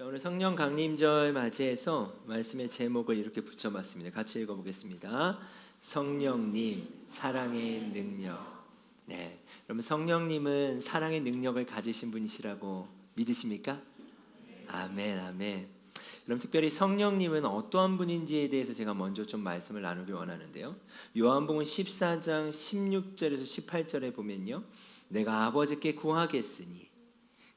자, 오늘 성령 강림절 맞이해서 말씀의 제목을 이렇게 붙여봤습니다. 같이 읽어보겠습니다. 성령님, 사랑의 능력. 네, 여러분 성령님은 사랑의 능력을 가지신 분이시라고 믿으십니까? 아멘, 아멘. 그럼 특별히 성령님은 어떠한 분인지에 대해서 제가 먼저 좀 말씀을 나누기 원하는데요. 요한복음 14장 16절에서 18절에 보면요, 내가 아버지께 구하겠으니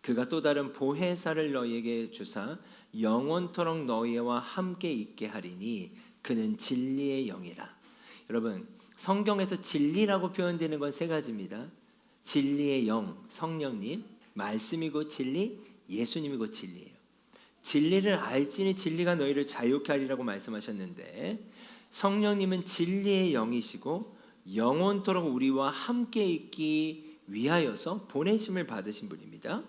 그가 또 다른 보혜사를 너희에게 주사 영원토록 너희와 함께 있게 하리니 그는 진리의 영이라. 여러분, 성경에서 진리라고 표현되는 건 세 가지입니다. 진리의 영, 성령님, 말씀이고 진리, 예수님이고 진리예요. 진리를 알지니 진리가 너희를 자유케 하리라고 말씀하셨는데, 성령님은 진리의 영이시고 영원토록 우리와 함께 있기 위하여서 보내심을 받으신 분입니다.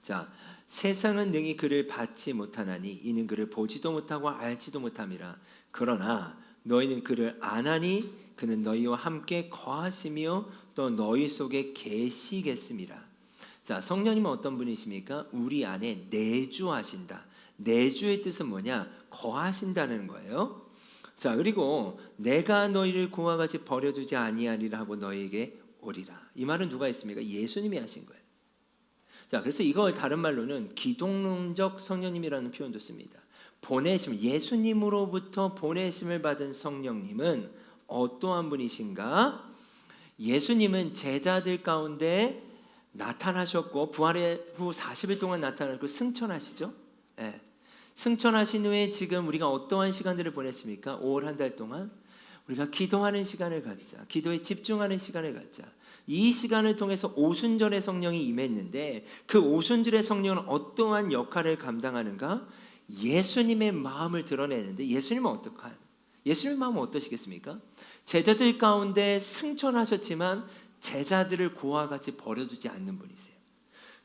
자, 세상은 능히 그를 받지 못하나니 이는 그를 보지도 못하고 알지도 못함이라. 그러나 너희는 그를 아나니 그는 너희와 함께 거하시며 또 너희 속에 계시겠음이라. 자, 성령님은 어떤 분이십니까? 우리 안에 내주하신다. 내주의 뜻은 뭐냐? 거하신다는 거예요. 자, 그리고 내가 너희를 고와 같이 버려두지 아니하리라 하고 너희에게 오리라. 이 말은 누가 했습니까? 예수님이 하신 거예요. 자, 그래서 이걸 다른 말로는 기독론적 성령님이라는 표현도 씁니다. 보내심, 예수님으로부터 보내심을 받은 성령님은 어떠한 분이신가? 예수님은 제자들 가운데 나타나셨고 부활의 후 40일 동안 나타나고 승천하시죠. 네. 승천하신 후에 지금 우리가 어떠한 시간들을 보냈습니까? 5월 한 달 동안 우리가 기도하는 시간을 갖자. 기도에 집중하는 시간을 갖자. 이 시간을 통해서 오순절의 성령이 임했는데 그 오순절의 성령은 어떠한 역할을 감당하는가? 예수님의 마음을 드러내는데 예수님은 어떡하요? 예수님의 마음은 어떠시겠습니까? 제자들 가운데 승천하셨지만 제자들을 고와 같이 버려두지 않는 분이세요.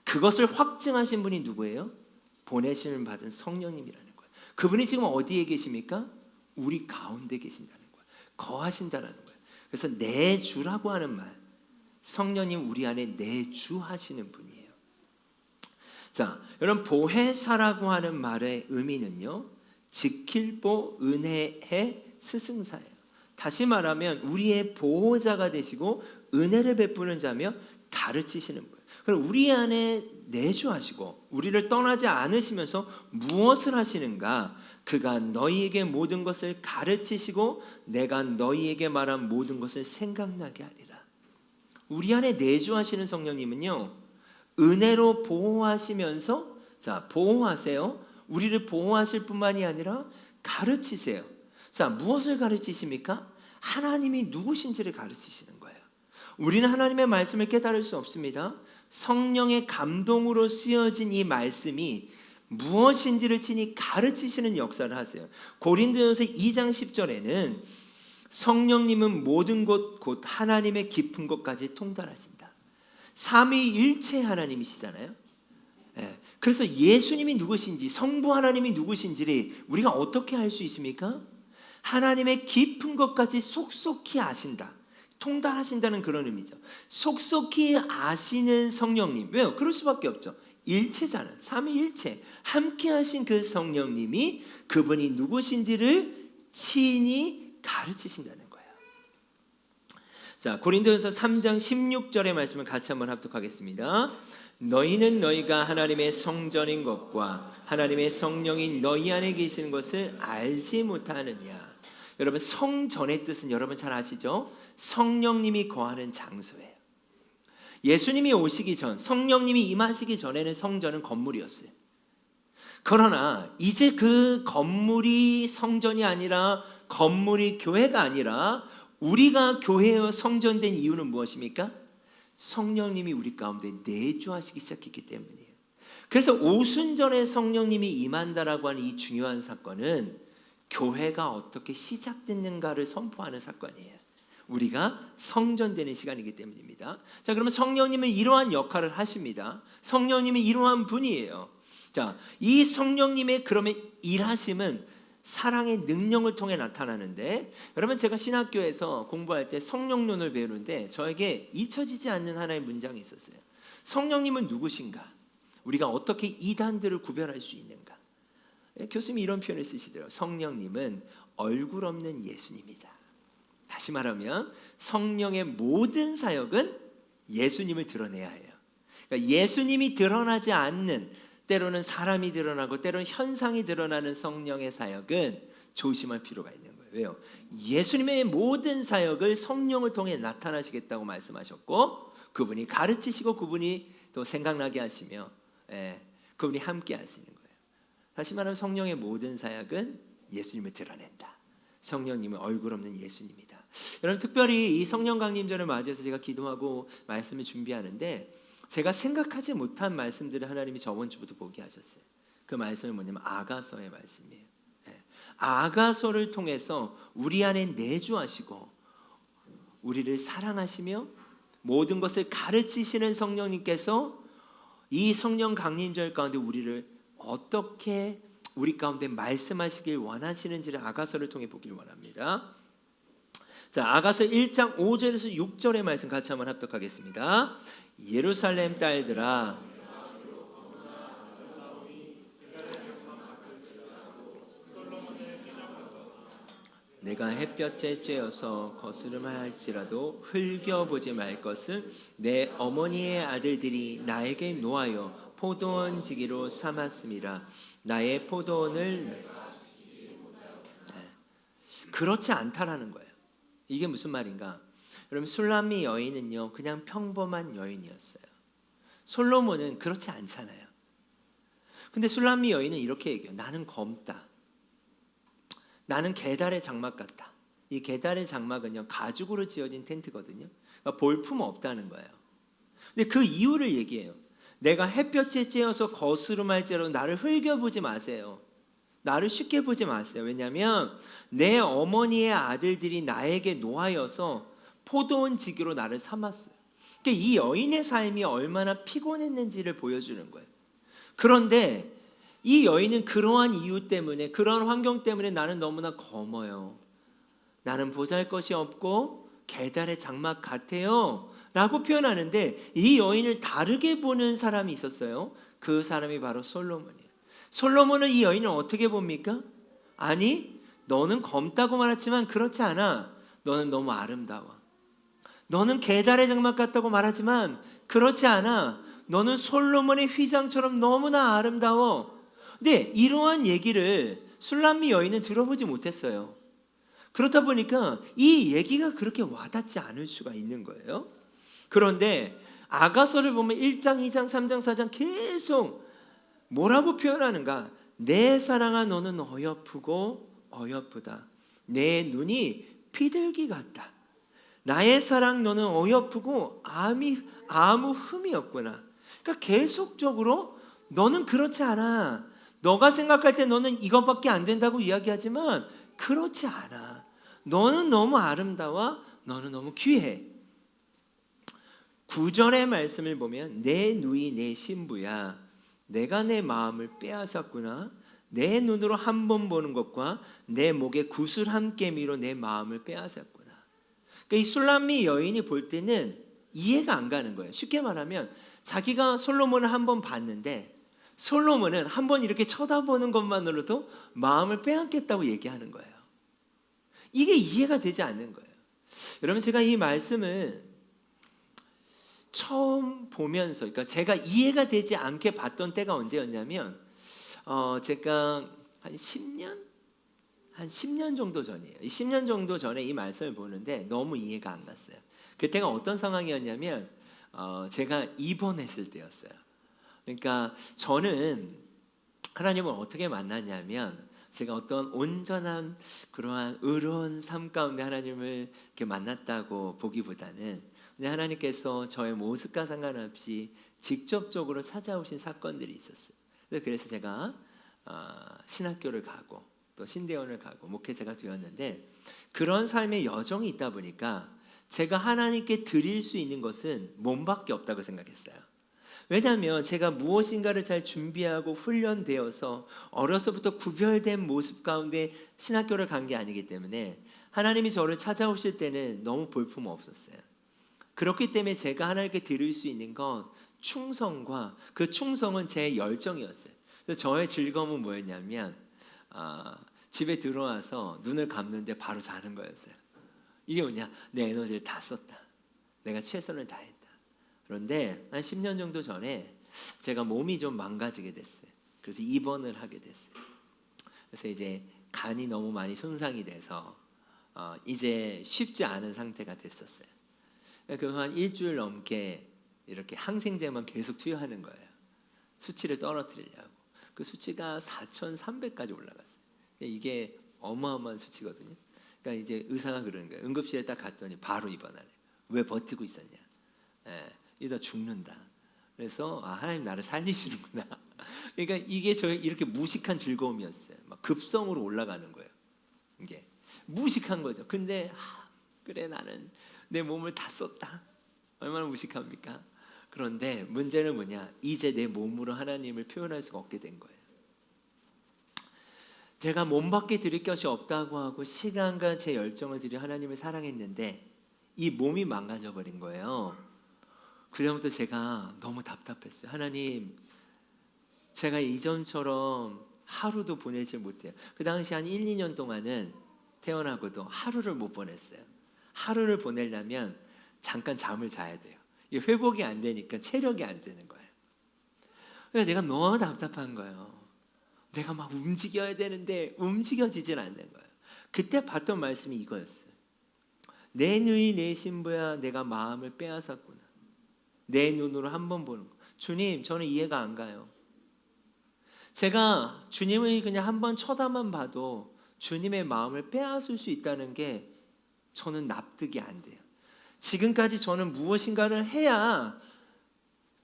그것을 확증하신 분이 누구예요? 보내심을 받은 성령님이라는 거예요. 그분이 지금 어디에 계십니까? 우리 가운데 계신다는 거예요. 거하신다는 거예요. 그래서 내주라고 하는 말, 성령님 우리 안에 내주하시는 분이에요. 자, 여러분 보혜사라고 하는 말의 의미는요, 지킬보 은혜의 스승사예요. 다시 말하면 우리의 보호자가 되시고 은혜를 베푸는 자며 가르치시는 거예요. 그럼 우리 안에 내주하시고 우리를 떠나지 않으시면서 무엇을 하시는가? 그가 너희에게 모든 것을 가르치시고 내가 너희에게 말한 모든 것을 생각나게 하리라. 우리 안에 내주하시는 성령님은요, 은혜로 보호하시면서, 자, 보호하세요. 우리를 보호하실 뿐만이 아니라 가르치세요. 자, 무엇을 가르치십니까? 하나님이 누구신지를 가르치시는 거예요. 우리는 하나님의 말씀을 깨달을 수 없습니다. 성령의 감동으로 쓰여진 이 말씀이 무엇인지를 친히 가르치시는 역사를 하세요. 고린도전서 2장 10절에는 성령님은 모든 곳 곧 하나님의 깊은 곳까지 통달하신다. 삼위일체 하나님이시잖아요. 예. 그래서 예수님이 누구신지, 성부 하나님이 누구신지를 우리가 어떻게 알 수 있습니까? 하나님의 깊은 것까지 속속히 아신다. 통달하신다는 그런 의미죠. 속속히 아시는 성령님. 왜요? 그럴 수밖에 없죠. 일체잖아요. 삼위일체. 함께 하신 그 성령님이 그분이 누구신지를 친히 가르치신다는 거예요. 자, 고린도전서 3장 16절의 말씀을 같이 한번 합독하겠습니다. 너희는 너희가 하나님의 성전인 것과 하나님의 성령이 너희 안에 계시는 것을 알지 못하느냐. 여러분, 성전의 뜻은 여러분 잘 아시죠? 성령님이 거하는 장소예요. 예수님이 오시기 전, 성령님이 임하시기 전에는 성전은 건물이었어요. 그러나 이제 그 건물이 성전이 아니라, 건물이 교회가 아니라 우리가 교회여 성전된 이유는 무엇입니까? 성령님이 우리 가운데 내주하시기 시작했기 때문이에요. 그래서 오순절에 성령님이 임한다라고 하는 이 중요한 사건은 교회가 어떻게 시작됐는가를 선포하는 사건이에요. 우리가 성전되는 시간이기 때문입니다. 자, 그러면 성령님은 이러한 역할을 하십니다. 성령님이 이러한 분이에요. 자, 이 성령님의 그러면 일하심은 사랑의 능력을 통해 나타나는데, 여러분 제가 신학교에서 공부할 때 성령론을 배우는데 저에게 잊혀지지 않는 하나의 문장이 있었어요. 성령님은 누구신가? 우리가 어떻게 이단들을 구별할 수 있는가? 교수님이 이런 표현을 쓰시더라고요. 성령님은 얼굴 없는 예수님이다. 다시 말하면 성령의 모든 사역은 예수님을 드러내야 해요. 그러니까 예수님이 드러나지 않는, 때로는 사람이 드러나고 때로는 현상이 드러나는 성령의 사역은 조심할 필요가 있는 거예요. 왜요? 예수님의 모든 사역을 성령을 통해 나타나시겠다고 말씀하셨고, 그분이 가르치시고 그분이 또 생각나게 하시며, 그분이 함께 하시는 거예요. 다시 말하면 성령의 모든 사역은 예수님을 드러낸다. 성령님은 얼굴 없는 예수님이다. 여러분, 특별히 이 성령 강림절을 맞이해서 제가 기도하고 말씀을 준비하는데 제가 생각하지 못한 말씀들을 하나님이 저번 주부터 보게 하셨어요. 그 말씀이 뭐냐면 아가서의 말씀이에요. 아가서를 통해서 우리 안에 내주하시고 우리를 사랑하시며 모든 것을 가르치시는 성령님께서 이 성령 강림절 가운데 우리를 어떻게 우리 가운데 말씀하시길 원하시는지를 아가서를 통해 보길 원합니다. 자, 아가서 1장 5절에서 6절의 말씀 같이 한번 합독하겠습니다. 예루살렘 딸들아, 내가 햇볕에 쬐어서 거스름하 할지라도 흘겨보지 말 것은 내 어머니의 아들들이 나에게 놓아여 포도원 지기로 삼았음이라. 나의 포도원을 그렇지 않다라는 거예요. 이게 무슨 말인가? 여러분, 술람미 여인은요 그냥 평범한 여인이었어요. 솔로몬은 그렇지 않잖아요. 근데 술람미 여인은 이렇게 얘기해요. 나는 검다. 나는 계달의 장막 같다. 이 계달의 장막은요 가죽으로 지어진 텐트거든요. 그러니까 볼품 없다는 거예요. 근데 그 이유를 얘기해요. 내가 햇볕에 쬐어서 거스름할지라도 나를 흘겨보지 마세요. 나를 쉽게 보지 마세요. 왜냐하면 내 어머니의 아들들이 나에게 노하여서 포도원 지기로 나를 삼았어요. 그러니까 이 여인의 삶이 얼마나 피곤했는지를 보여주는 거예요. 그런데 이 여인은 그러한 이유 때문에, 그러한 환경 때문에 나는 너무나 검어요. 나는 보잘것이 없고 계달의 장막 같아요 라고 표현하는데, 이 여인을 다르게 보는 사람이 있었어요. 그 사람이 바로 솔로몬이에요. 솔로몬은 이 여인을 어떻게 봅니까? 아니, 너는 검다고 말했지만 그렇지 않아. 너는 너무 아름다워. 너는 계달의 장막 같다고 말하지만 그렇지 않아. 너는 솔로몬의 휘장처럼 너무나 아름다워. 근데 이러한 얘기를 술람미 여인은 들어보지 못했어요. 그렇다 보니까 이 얘기가 그렇게 와닿지 않을 수가 있는 거예요. 그런데 아가서를 보면 1장, 2장, 3장, 4장 계속 뭐라고 표현하는가? 내 사랑아 너는 어여쁘고 어여쁘다. 내 눈이 비둘기 같다. 나의 사랑 너는 어여쁘고 아무 흠이 없구나. 그러니까 계속적으로 너는 그렇지 않아. 너가 생각할 때 너는 이것밖에 안 된다고 이야기하지만 그렇지 않아. 너는 너무 아름다워. 너는 너무 귀해. 9절의 말씀을 보면 내 누이 내 신부야. 내가 내 마음을 빼앗았구나. 내 눈으로 한 번 보는 것과 내 목에 구슬 한 깨미로 내 마음을 빼앗았구나. 그러니까 이 술람미 여인이 볼 때는 이해가 안 가는 거예요. 쉽게 말하면 자기가 솔로몬을 한 번 봤는데 솔로몬은 한 번 이렇게 쳐다보는 것만으로도 마음을 빼앗겠다고 얘기하는 거예요. 이게 이해가 되지 않는 거예요. 여러분, 제가 이 말씀을 처음 보면서, 그러니까 제가 이해가 되지 않게 봤던 때가 언제였냐면 제가 한 10년 정도 전이에요. 10년 정도 전에 이 말씀을 보는데 너무 이해가 안 갔어요. 그때가 어떤 상황이었냐면 제가 입원했을 때였어요. 그러니까 저는 하나님을 어떻게 만났냐면 제가 어떤 온전한 그러한 의로운 삶 가운데 하나님을 이렇게 만났다고 보기보다는 하나님께서 저의 모습과 상관없이 직접적으로 찾아오신 사건들이 있었어요. 그래서 제가 신학교를 가고 또 신대원을 가고 목회자가 되었는데, 그런 삶의 여정이 있다 보니까 제가 하나님께 드릴 수 있는 것은 몸밖에 없다고 생각했어요. 왜냐하면 제가 무엇인가를 잘 준비하고 훈련되어서 어려서부터 구별된 모습 가운데 신학교를 간 게 아니기 때문에 하나님이 저를 찾아오실 때는 너무 볼품 없었어요. 그렇기 때문에 제가 하나님께 드릴 수 있는 건 충성과 그 충성은 제 열정이었어요. 그래서 저의 즐거움은 뭐였냐면 집에 들어와서 눈을 감는데 바로 자는 거였어요. 이게 뭐냐? 내 에너지를 다 썼다. 내가 최선을 다했다. 그런데 한 10년 정도 전에 제가 몸이 좀 망가지게 됐어요. 그래서 입원을 하게 됐어요. 그래서 이제 간이 너무 많이 손상이 돼서 이제 쉽지 않은 상태가 됐었어요. 그래서 한 일주일 넘게 이렇게 항생제만 계속 투여하는 거예요. 수치를 떨어뜨리려고. 그 수치가 4,300까지 올라갔어요. 이게 어마어마한 수치거든요. 그러니까 이제 의사가 그러는 거예요. 응급실에 딱 갔더니 바로 입원하래. 왜 버티고 있었냐? 이러다 죽는다. 그래서 하나님 나를 살리시는구나. 그러니까 이게 저 이렇게 무식한 즐거움이었어요. 막 급성으로 올라가는 거예요. 이게 무식한 거죠. 근데 그래 나는 내 몸을 다 썼다. 얼마나 무식합니까? 그런데 문제는 뭐냐? 이제 내 몸으로 하나님을 표현할 수가 없게 된 거예요. 제가 몸밖에 드릴 것이 없다고 하고 시간과 제 열정을 들여 하나님을 사랑했는데 이 몸이 망가져 버린 거예요. 그다음부터 제가 너무 답답했어요. 하나님, 제가 이전처럼 하루도 보내질 못해요. 그 당시 한 1, 2년 동안은 태어나고도 하루를 못 보냈어요. 하루를 보내려면 잠깐 잠을 자야 돼요. 이게 회복이 안 되니까 체력이 안 되는 거예요. 그래서 내가 너무 답답한 거예요. 내가 막 움직여야 되는데 움직여지질 않는 거예요. 그때 봤던 말씀이 이거였어요. 내 누이 내 신부야 내가 마음을 빼앗았구나. 내 눈으로 한번 보는 거. 주님, 저는 이해가 안 가요. 제가 주님을 그냥 한번 쳐다만 봐도 주님의 마음을 빼앗을 수 있다는 게 저는 납득이 안 돼요. 지금까지 저는 무엇인가를 해야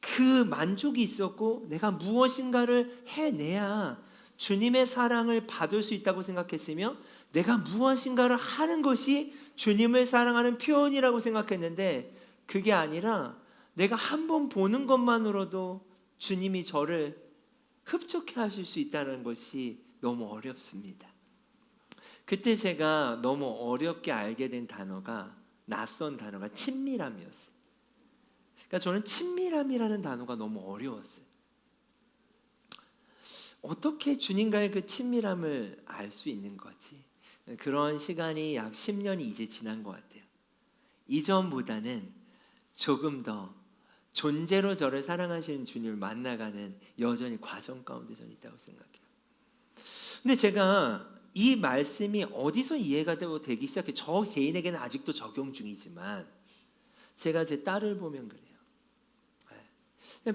그 만족이 있었고 내가 무엇인가를 해내야 주님의 사랑을 받을 수 있다고 생각했으며 내가 무엇인가를 하는 것이 주님을 사랑하는 표현이라고 생각했는데 그게 아니라 내가 한번 보는 것만으로도 주님이 저를 흡족해 하실 수 있다는 것이 너무 어렵습니다. 그때 제가 너무 어렵게 알게 된 단어가 낯선 단어가 친밀함이었어요. 그러니까 저는 친밀함이라는 단어가 너무 어려웠어요. 어떻게 주님과의 그 친밀함을 알 수 있는 거지? 그런 시간이 약 10년이 이제 지난 것 같아요. 이전보다는 조금 더 존재로 저를 사랑하시는 주님을 만나가는 여전히 과정 가운데 저는 있다고 생각해요. 근데 제가 이 말씀이 어디서 이해가 되기 시작해? 저 개인에게는 아직도 적용 중이지만 제가 제 딸을 보면 그래요.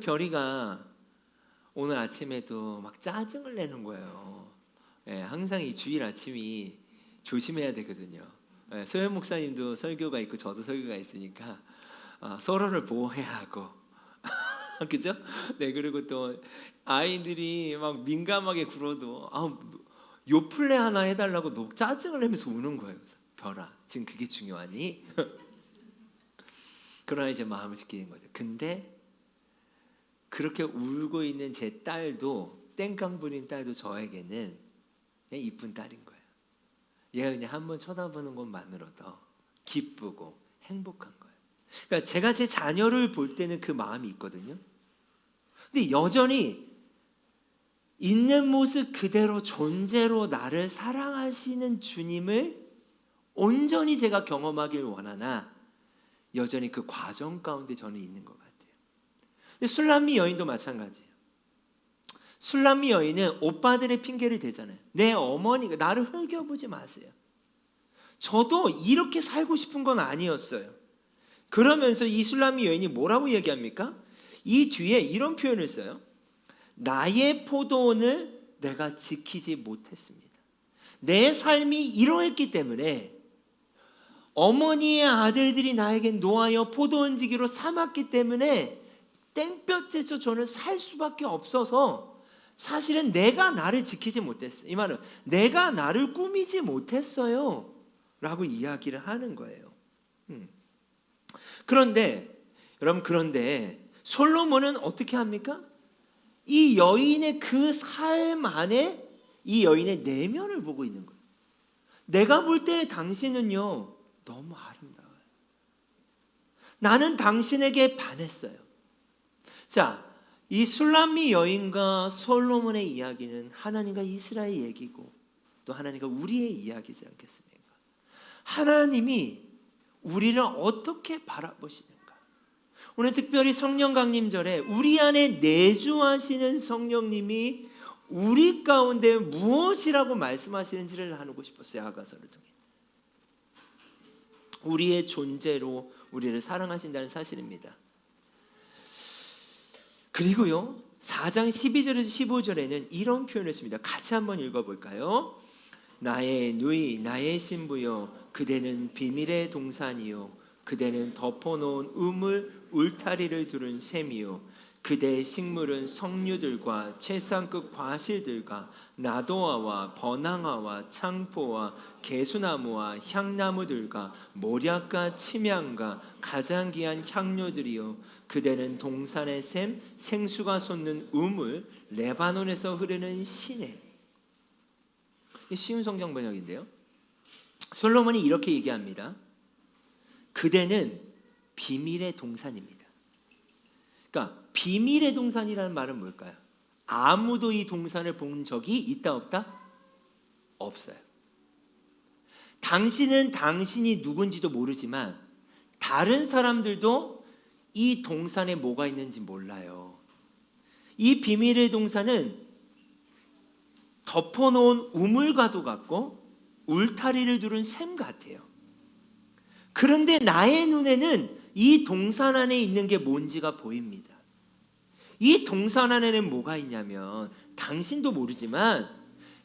별이가 오늘 아침에도 막 짜증을 내는 거예요. 항상 이 주일 아침이 조심해야 되거든요. 소연 목사님도 설교가 있고 저도 설교가 있으니까 서로를 보호해야 하고 그죠? 네, 그리고 또 아이들이 막 민감하게 굴어도 요플레 하나 해달라고 너 짜증을 내면서 우는 거예요. 그래서 별아, 지금 그게 중요하니? 그러나 이제 마음을 지키는 거죠. 근데 그렇게 울고 있는 제 딸도 땡깡 부린 딸도 저에게는 그냥 이쁜 딸인 거예요. 얘가 그냥 한번 쳐다보는 것만으로도 기쁘고 행복한 거예요. 그러니까 제가 제 자녀를 볼 때는 그 마음이 있거든요. 근데 여전히 있는 모습 그대로 존재로 나를 사랑하시는 주님을 온전히 제가 경험하길 원하나 여전히 그 과정 가운데 저는 있는 것 같아요. 근데 술람미 여인도 마찬가지예요. 술람미 여인은 오빠들의 핑계를 대잖아요. 내 어머니가 나를 흘겨보지 마세요. 저도 이렇게 살고 싶은 건 아니었어요. 그러면서 이 술람미 여인이 뭐라고 얘기합니까? 이 뒤에 이런 표현을 써요. 나의 포도원을 내가 지키지 못했습니다. 내 삶이 이러했기 때문에 어머니의 아들들이 나에게 놓아여 포도원지기로 삼았기 때문에 땡볕에서 저는 살 수밖에 없어서 사실은 내가 나를 지키지 못했어요. 이 말은 내가 나를 꾸미지 못했어요 라고 이야기를 하는 거예요. 그런데 여러분, 그런데 솔로몬은 어떻게 합니까? 이 여인의 그 삶 안에 이 여인의 내면을 보고 있는 거예요. 내가 볼 때 당신은요 너무 아름다워요. 나는 당신에게 반했어요. 자, 이 술람미 여인과 솔로몬의 이야기는 하나님과 이스라엘 얘기고 또 하나님과 우리의 이야기지 않겠습니까? 하나님이 우리를 어떻게 바라보시는가? 오늘 특별히 성령 강림절에 우리 안에 내주하시는 성령님이 우리 가운데 무엇이라고 말씀하시는지를 나누고 싶었어요. 아가서를 통해 우리의 존재로 우리를 사랑하신다는 사실입니다. 그리고요 4장 12절에서 15절에는 이런 표현을 했습니다. 같이 한번 읽어볼까요? 나의 누이 나의 신부여 그대는 비밀의 동산이요 그대는 덮어놓은 우물 울타리를 두른 샘이요 그대의 식물은 석류들과 최상급 과실들과 나도아와 버낭아와 창포와 개수나무와 향나무들과 모략과 침향과 가장 귀한 향료들이요 그대는 동산의 샘 생수가 솟는 우물 레바논에서 흐르는 시내. 쉬운 성경 번역인데요 솔로몬이 이렇게 얘기합니다. 그대는 비밀의 동산입니다. 그러니까 비밀의 동산이라는 말은 뭘까요? 아무도 이 동산을 본 적이 있다 없다? 없어요. 당신은 당신이 누군지도 모르지만 다른 사람들도 이 동산에 뭐가 있는지 몰라요. 이 비밀의 동산은 덮어놓은 우물과도 같고 울타리를 두른 샘 같아요. 그런데 나의 눈에는 이 동산 안에 있는 게 뭔지가 보입니다. 이 동산 안에는 뭐가 있냐면 당신도 모르지만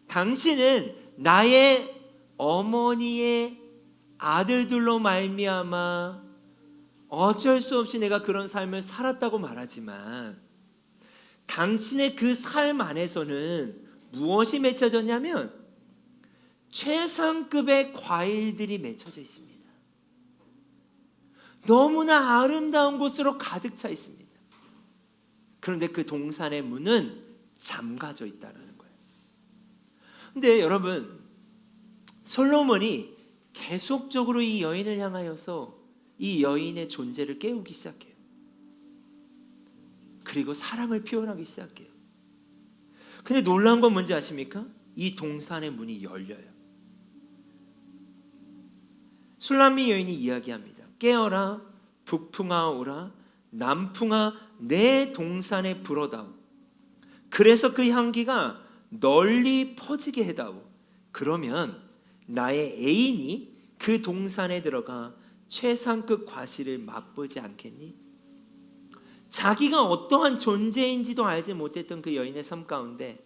당신은 나의 어머니의 아들들로 말미암아 어쩔 수 없이 내가 그런 삶을 살았다고 말하지만 당신의 그 삶 안에서는 무엇이 맺혀졌냐면 최상급의 과일들이 맺혀져 있습니다. 너무나 아름다운 곳으로 가득 차 있습니다. 그런데 그 동산의 문은 잠가져 있다는 거예요. 근데 여러분 솔로몬이 계속적으로 이 여인을 향하여서 이 여인의 존재를 깨우기 시작해요. 그리고 사랑을 표현하기 시작해요. 근데 놀라운 건 뭔지 아십니까? 이 동산의 문이 열려요. 술람미 여인이 이야기합니다. 깨어라 북풍아 오라 남풍아 내 동산에 불어다오. 그래서 그 향기가 널리 퍼지게 해다오. 그러면 나의 애인이 그 동산에 들어가 최상급 과실을 맛보지 않겠니? 자기가 어떠한 존재인지도 알지 못했던 그 여인의 삶 가운데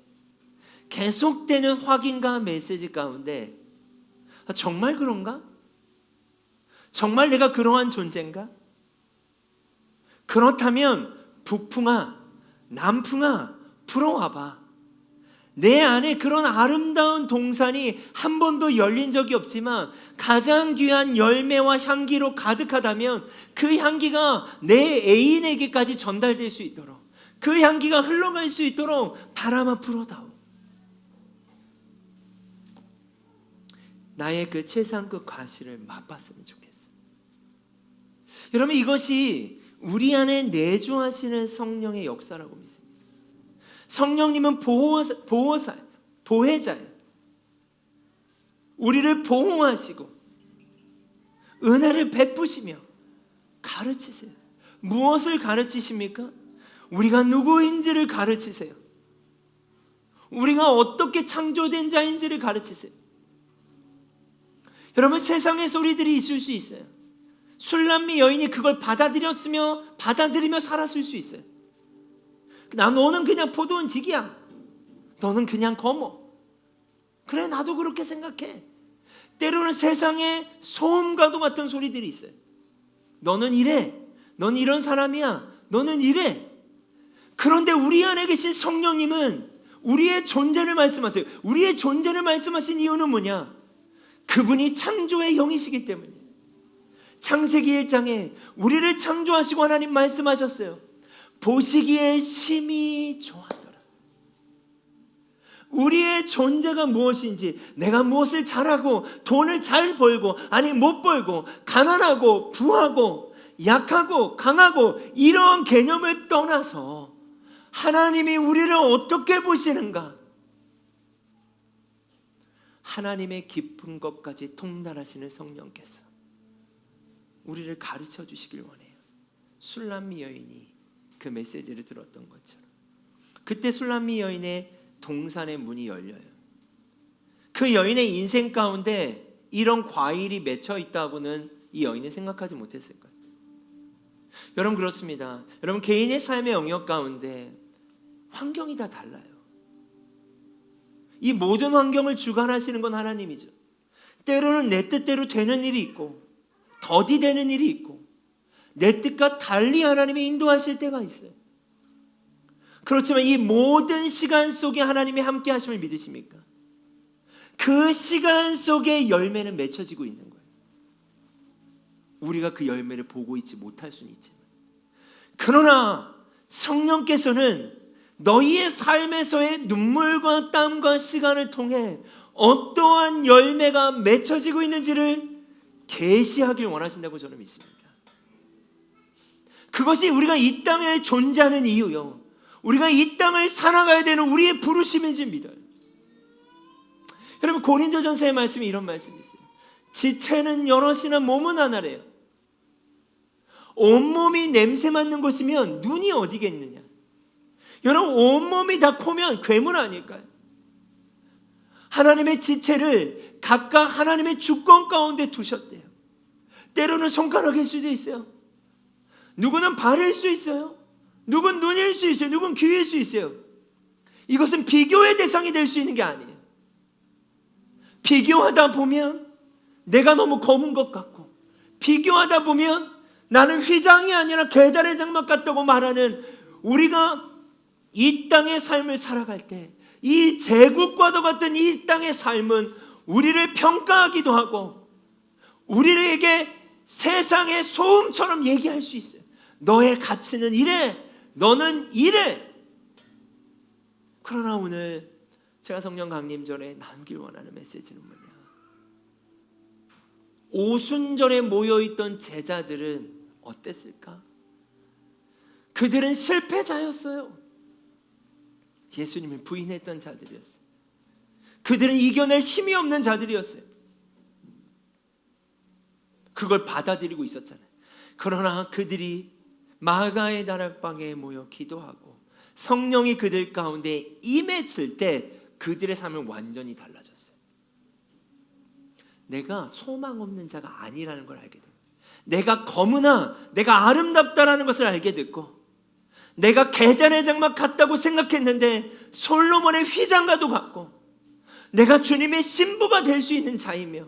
계속되는 확인과 메시지 가운데 정말 그런가? 정말 내가 그러한 존재인가? 그렇다면 북풍아 남풍아 불어와봐. 내 안에 그런 아름다운 동산이 한 번도 열린 적이 없지만 가장 귀한 열매와 향기로 가득하다면 그 향기가 내 애인에게까지 전달될 수 있도록 그 향기가 흘러갈 수 있도록 바람아 불어다오. 나의 그 최상급 과실을 맛봤으면 좋겠어. 여러분 이것이 우리 안에 내주하시는 성령의 역사라고 믿습니다. 성령님은 보혜자예요. 우리를 보호하시고 은혜를 베푸시며 가르치세요. 무엇을 가르치십니까? 우리가 누구인지를 가르치세요. 우리가 어떻게 창조된 자인지를 가르치세요. 여러분 세상의 소리들이 있을 수 있어요. 술람미 여인이 그걸 받아들이며 살았을 수 있어요. 너는 그냥 포도원 직이야. 너는 그냥 거머. 그래 나도 그렇게 생각해. 때로는 세상에 소음과도 같은 소리들이 있어요. 너는 이래. 넌 이런 사람이야. 너는 이래. 그런데 우리 안에 계신 성령님은 우리의 존재를 말씀하세요. 우리의 존재를 말씀하신 이유는 뭐냐? 그분이 창조의 영이시기 때문이에요. 창세기 1장에 우리를 창조하시고 하나님 말씀하셨어요. 보시기에 심히 좋았더라. 우리의 존재가 무엇인지, 내가 무엇을 잘하고 돈을 잘 벌고 아니 못 벌고 가난하고 부하고 약하고 강하고 이런 개념을 떠나서 하나님이 우리를 어떻게 보시는가? 하나님의 깊은 것까지 통달하시는 성령께서 우리를 가르쳐 주시길 원해요. 술람미 여인이 그 메시지를 들었던 것처럼 그때 술람미 여인의 동산의 문이 열려요. 그 여인의 인생 가운데 이런 과일이 맺혀 있다고는 이 여인은 생각하지 못했을 거예요. 여러분 그렇습니다. 여러분 개인의 삶의 영역 가운데 환경이 다 달라요. 이 모든 환경을 주관하시는 건 하나님이죠. 때로는 내 뜻대로 되는 일이 있고 더디 되는 일이 있고 내 뜻과 달리 하나님이 인도하실 때가 있어요. 그렇지만 이 모든 시간 속에 하나님이 함께 하심을 믿으십니까? 그 시간 속에 열매는 맺혀지고 있는 거예요. 우리가 그 열매를 보고 있지 못할 수는 있지만 그러나 성령께서는 너희의 삶에서의 눈물과 땀과 시간을 통해 어떠한 열매가 맺혀지고 있는지를 계시하길 원하신다고 저는 믿습니다. 그것이 우리가 이 땅에 존재하는 이유요, 우리가 이 땅을 살아가야 되는 우리의 부르심인지 믿어요. 여러분 고린도전서의 말씀에 이런 말씀이 있어요. 지체는 여럿이나 몸은 하나래요. 온몸이 냄새 맡는 곳이면 눈이 어디겠느냐. 여러분 온몸이 다 코면 괴물 아닐까요? 하나님의 지체를 각각 하나님의 주권 가운데 두셨대요. 때로는 손가락일 수도 있어요. 누구는 발일 수 있어요. 누군 눈일 수 있어요. 누군 귀일 수 있어요. 이것은 비교의 대상이 될 수 있는 게 아니에요. 비교하다 보면 내가 너무 검은 것 같고, 비교하다 보면 나는 휘장이 아니라 계달의 장막 같다고 말하는 우리가 이 땅의 삶을 살아갈 때 이 제국과도 같은 이 땅의 삶은 우리를 평가하기도 하고 우리에게 세상의 소음처럼 얘기할 수 있어요. 너의 가치는 이래, 너는 이래. 그러나 오늘 제가 성령 강림절에 남길 원하는 메시지는 뭐냐? 오순절에 모여있던 제자들은 어땠을까? 그들은 실패자였어요. 예수님을 부인했던 자들이었어요. 그들은 이겨낼 힘이 없는 자들이었어요. 그걸 받아들이고 있었잖아요. 그러나 그들이 마가의 다락방에 모여 기도하고 성령이 그들 가운데 임했을 때 그들의 삶은 완전히 달라졌어요. 내가 소망 없는 자가 아니라는 걸 알게 됐고, 내가 검으나 내가 아름답다라는 것을 알게 됐고, 내가 계단의 장막 같다고 생각했는데 솔로몬의 휘장과도 같고, 내가 주님의 신부가 될 수 있는 자이며,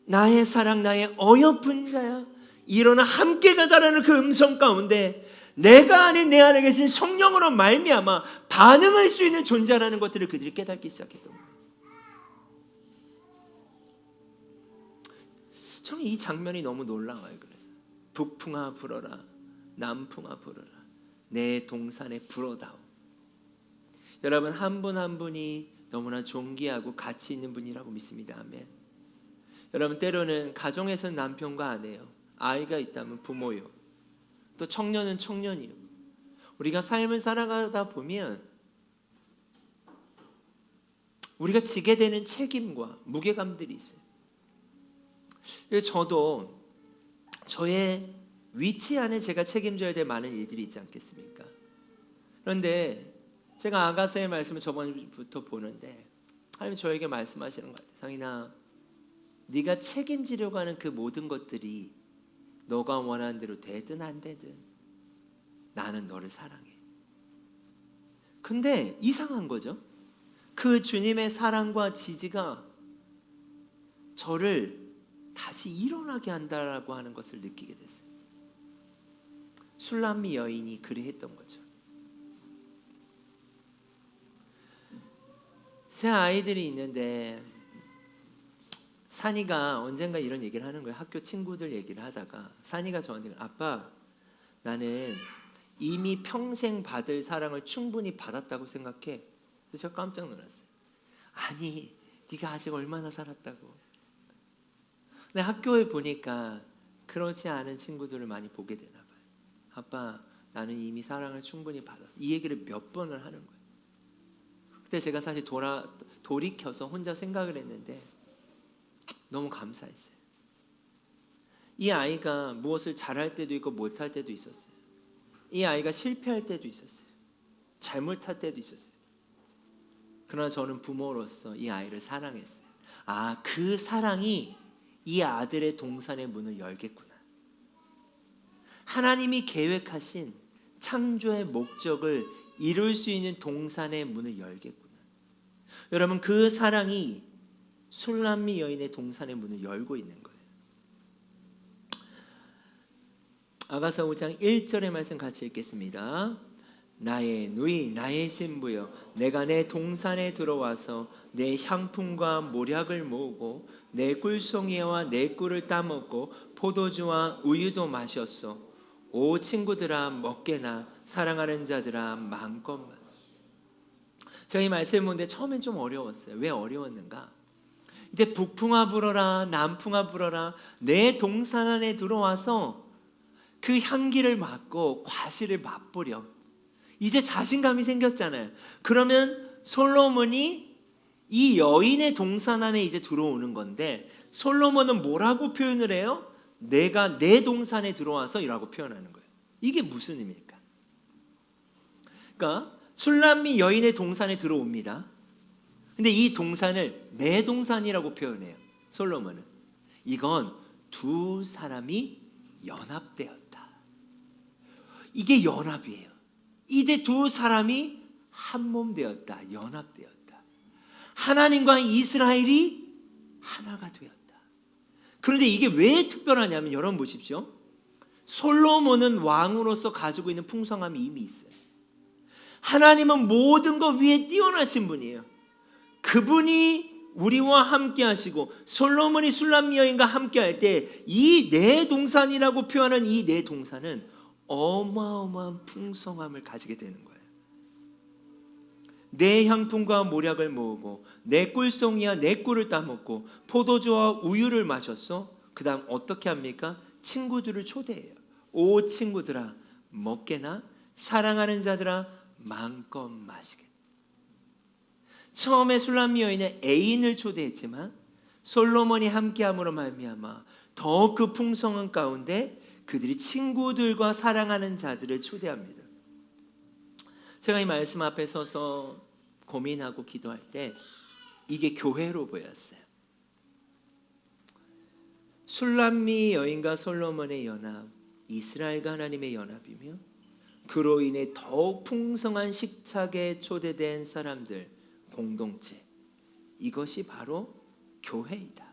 나의 사랑 나의 어여쁜 자야 일어나 함께 가자라는 그 음성 가운데 내가 아닌 내 안에 계신 성령으로 말미암아 반응할 수 있는 존재라는 것들을 그들이 깨닫기 시작했던 거예요. 저는 이 장면이 너무 놀라워요. 그래서 북풍아 불어라, 남풍아 불어라, 내 동산에 불어다오. 여러분 한 분 한 분이 너무나 존귀하고 가치 있는 분이라고 믿습니다. 아멘. 여러분 때로는 가정에서는 남편과 아내요, 아이가 있다면 부모요, 또 청년은 청년이요. 우리가 삶을 살아가다 보면 우리가 지게 되는 책임과 무게감들이 있어요. 저도 저의 위치 안에 제가 책임져야 될 많은 일들이 있지 않겠습니까? 그런데 제가 아가서의 말씀을 저번부터 보는데 하나님 저에게 말씀하시는 것 같아요. 상인아, 네가 책임지려고 하는 그 모든 것들이 너가 원하는 대로 되든 안 되든 나는 너를 사랑해. 근데 이상한 거죠. 그 주님의 사랑과 지지가 저를 다시 일어나게 한다라고 하는 것을 느끼게 됐어요. 술람미 여인이 그리했던 거죠. 제 아이들이 있는데 산이가 언젠가 이런 얘기를 하는 거예요. 학교 친구들 얘기를 하다가 산이가 저한테 아빠, 나는 이미 평생 받을 사랑을 충분히 받았다고 생각해. 그래서 제가 깜짝 놀랐어요. 아니, 네가 아직 얼마나 살았다고. 근데 학교에 보니까 그렇지 않은 친구들을 많이 보게 되나 봐요. 아빠, 나는 이미 사랑을 충분히 받았어. 이 얘기를 몇 번을 하는 거예요. 그때 제가 사실 돌이켜서 혼자 생각을 했는데 너무 감사했어요. 이 아이가 무엇을 잘할 때도 있고 못할 때도 있었어요. 이 아이가 실패할 때도 있었어요. 잘못할 때도 있었어요. 그러나 저는 부모로서 이 아이를 사랑했어요. 그 사랑이 이 아들의 동산의 문을 열겠구나. 하나님이 계획하신 창조의 목적을 이룰 수 있는 동산의 문을 열겠구나. 여러분, 그 사랑이 술람미 여인의 동산의 문을 열고 있는 거예요. 아가서 5장 1절의 말씀 같이 읽겠습니다. 나의 누이 나의 신부여, 내가 내 동산에 들어와서 내 향품과 모략을 모으고 내 꿀송이와 내 꿀을 따먹고 포도주와 우유도 마셨소. 오 친구들아 먹게나, 사랑하는 자들아 마음껏 마셔. 제가 이 말씀을 보는데 처음엔 좀 어려웠어요. 왜 어려웠는가? 이제 북풍아 불어라 남풍아 불어라, 내 동산 안에 들어와서 그 향기를 맡고 과실을 맛보려. 이제 자신감이 생겼잖아요. 그러면 솔로몬이 이 여인의 동산 안에 이제 들어오는 건데, 솔로몬은 뭐라고 표현을 해요? 내가 내 동산에 들어와서 이라고 표현하는 거예요. 이게 무슨 의미입니까? 그러니까 술람미 여인의 동산에 들어옵니다. 근데 이 동산을 내 동산이라고 표현해요. 솔로몬은. 이건 두 사람이 연합되었다. 이게 연합이에요. 이제 두 사람이 한 몸 되었다. 연합되었다. 하나님과 이스라엘이 하나가 되었다. 그런데 이게 왜 특별하냐면, 여러분 보십시오. 솔로몬은 왕으로서 가지고 있는 풍성함이 이미 있어요. 하나님은 모든 것 위에 뛰어나신 분이에요. 그분이 우리와 함께 하시고 솔로몬이 술람미 여인과 함께 할 때 이 내 동산이라고 표현하는 이 내 동산은 어마어마한 풍성함을 가지게 되는 거예요. 내 향품과 모략을 모으고 내 꿀송이와 내 꿀을 따먹고 포도주와 우유를 마셨어. 그 다음 어떻게 합니까? 친구들을 초대해요. 오 친구들아 먹게나, 사랑하는 자들아 마음껏 마시게. 처음에 술람미 여인은 애인을 초대했지만 솔로몬이 함께함으로 말미암아 더 그 풍성한 가운데 그들이 친구들과 사랑하는 자들을 초대합니다. 제가 이 말씀 앞에 서서 고민하고 기도할 때 이게 교회로 보였어요. 술람미 여인과 솔로몬의 연합, 이스라엘과 하나님의 연합이며, 그로 인해 더욱 풍성한 식탁에 초대된 사람들, 공동체, 이것이 바로 교회이다.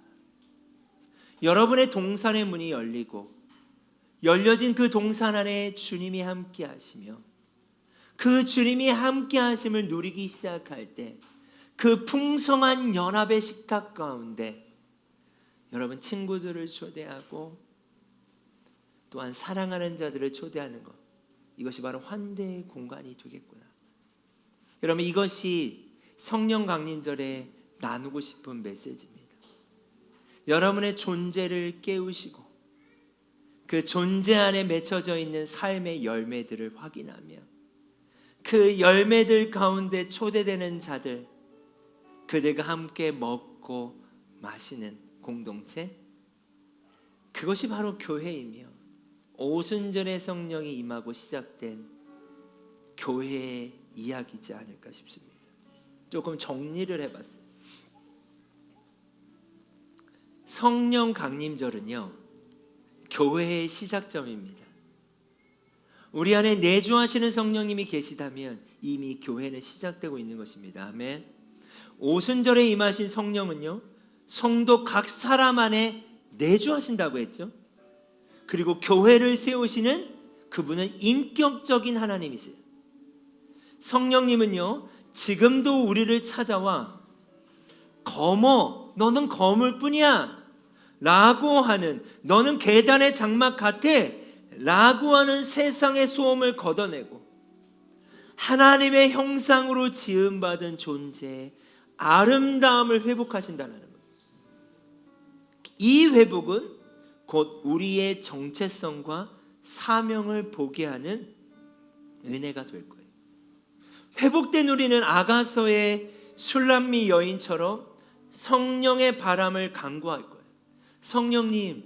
여러분의 동산의 문이 열리고 열려진 그 동산 안에 주님이 함께 하시며 그 주님이 함께 하심을 누리기 시작할 때 그 풍성한 연합의 식탁 가운데 여러분 친구들을 초대하고 또한 사랑하는 자들을 초대하는 것, 이것이 바로 환대의 공간이 되겠구나. 여러분, 이것이 성령 강림절에 나누고 싶은 메시지입니다. 여러분의 존재를 깨우시고 그 존재 안에 맺혀져 있는 삶의 열매들을 확인하며 그 열매들 가운데 초대되는 자들, 그들과 함께 먹고 마시는 공동체, 그것이 바로 교회이며 오순절의 성령이 임하고 시작된 교회의 이야기이지 않을까 싶습니다. 조금 정리를 해봤어요. 성령 강림절은요, 교회의 시작점입니다. 우리 안에 내주하시는 성령님이 계시다면 이미 교회는 시작되고 있는 것입니다. 아멘. 오순절에 임하신 성령은요, 성도 각 사람 안에 내주하신다고 했죠. 그리고 교회를 세우시는 그분은 인격적인 하나님이세요. 성령님은요, 지금도 우리를 찾아와 거머, 너는 거물 뿐이야 라고 하는, 너는 계단의 장막 같아 라고 하는 세상의 소음을 걷어내고 하나님의 형상으로 지음받은 존재의 아름다움을 회복하신다는 것. 이 회복은 곧 우리의 정체성과 사명을 보게 하는 은혜가 될 거예요. 회복된 우리는 아가서의 술람미 여인처럼 성령의 바람을 간구할 거예요. 성령님,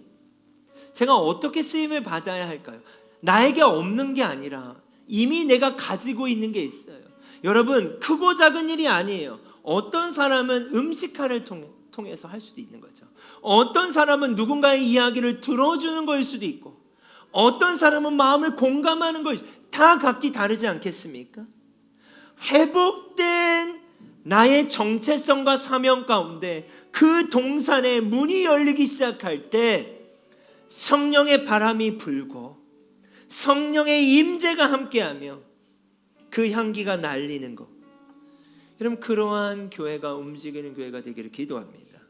제가 어떻게 쓰임을 받아야 할까요? 나에게 없는 게 아니라 이미 내가 가지고 있는 게 있어요. 여러분, 크고 작은 일이 아니에요. 어떤 사람은 음식회를 통해서 할 수도 있는 거죠. 어떤 사람은 누군가의 이야기를 들어주는 거일 수도 있고, 어떤 사람은 마음을 공감하는 거, 다 각기 다르지 않겠습니까? 회복된 나의 정체성과 사명 가운데 그 동산의 문이 열리기 시작할 때 성령의 바람이 불고 성령의 임재가 함께하며 그 향기가 날리는 것, 여러분, 그러한 교회가 움직이는 교회가 되기를 기도합니다.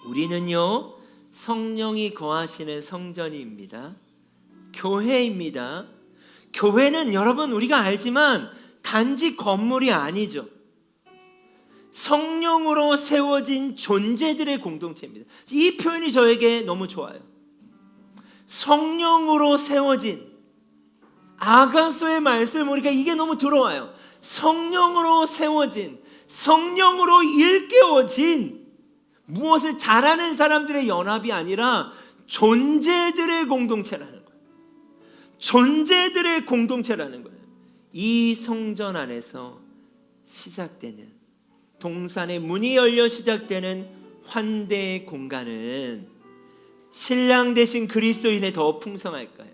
우리는요, 성령이 거하시는 성전입니다. 교회입니다. 교회는 여러분, 우리가 알지만 단지 건물이 아니죠. 성령으로 세워진 존재들의 공동체입니다. 이 표현이 저에게 너무 좋아요. 성령으로 세워진, 아가서의 말씀, 우리가 이게 너무 들어와요. 성령으로 세워진, 성령으로 일깨워진, 무엇을 잘하는 사람들의 연합이 아니라 존재들의 공동체라는 거예요. 존재들의 공동체라는 거예요. 이 성전 안에서 시작되는, 동산의 문이 열려 시작되는 환대의 공간은 신랑 되신 그리스도인의 더 풍성할까요?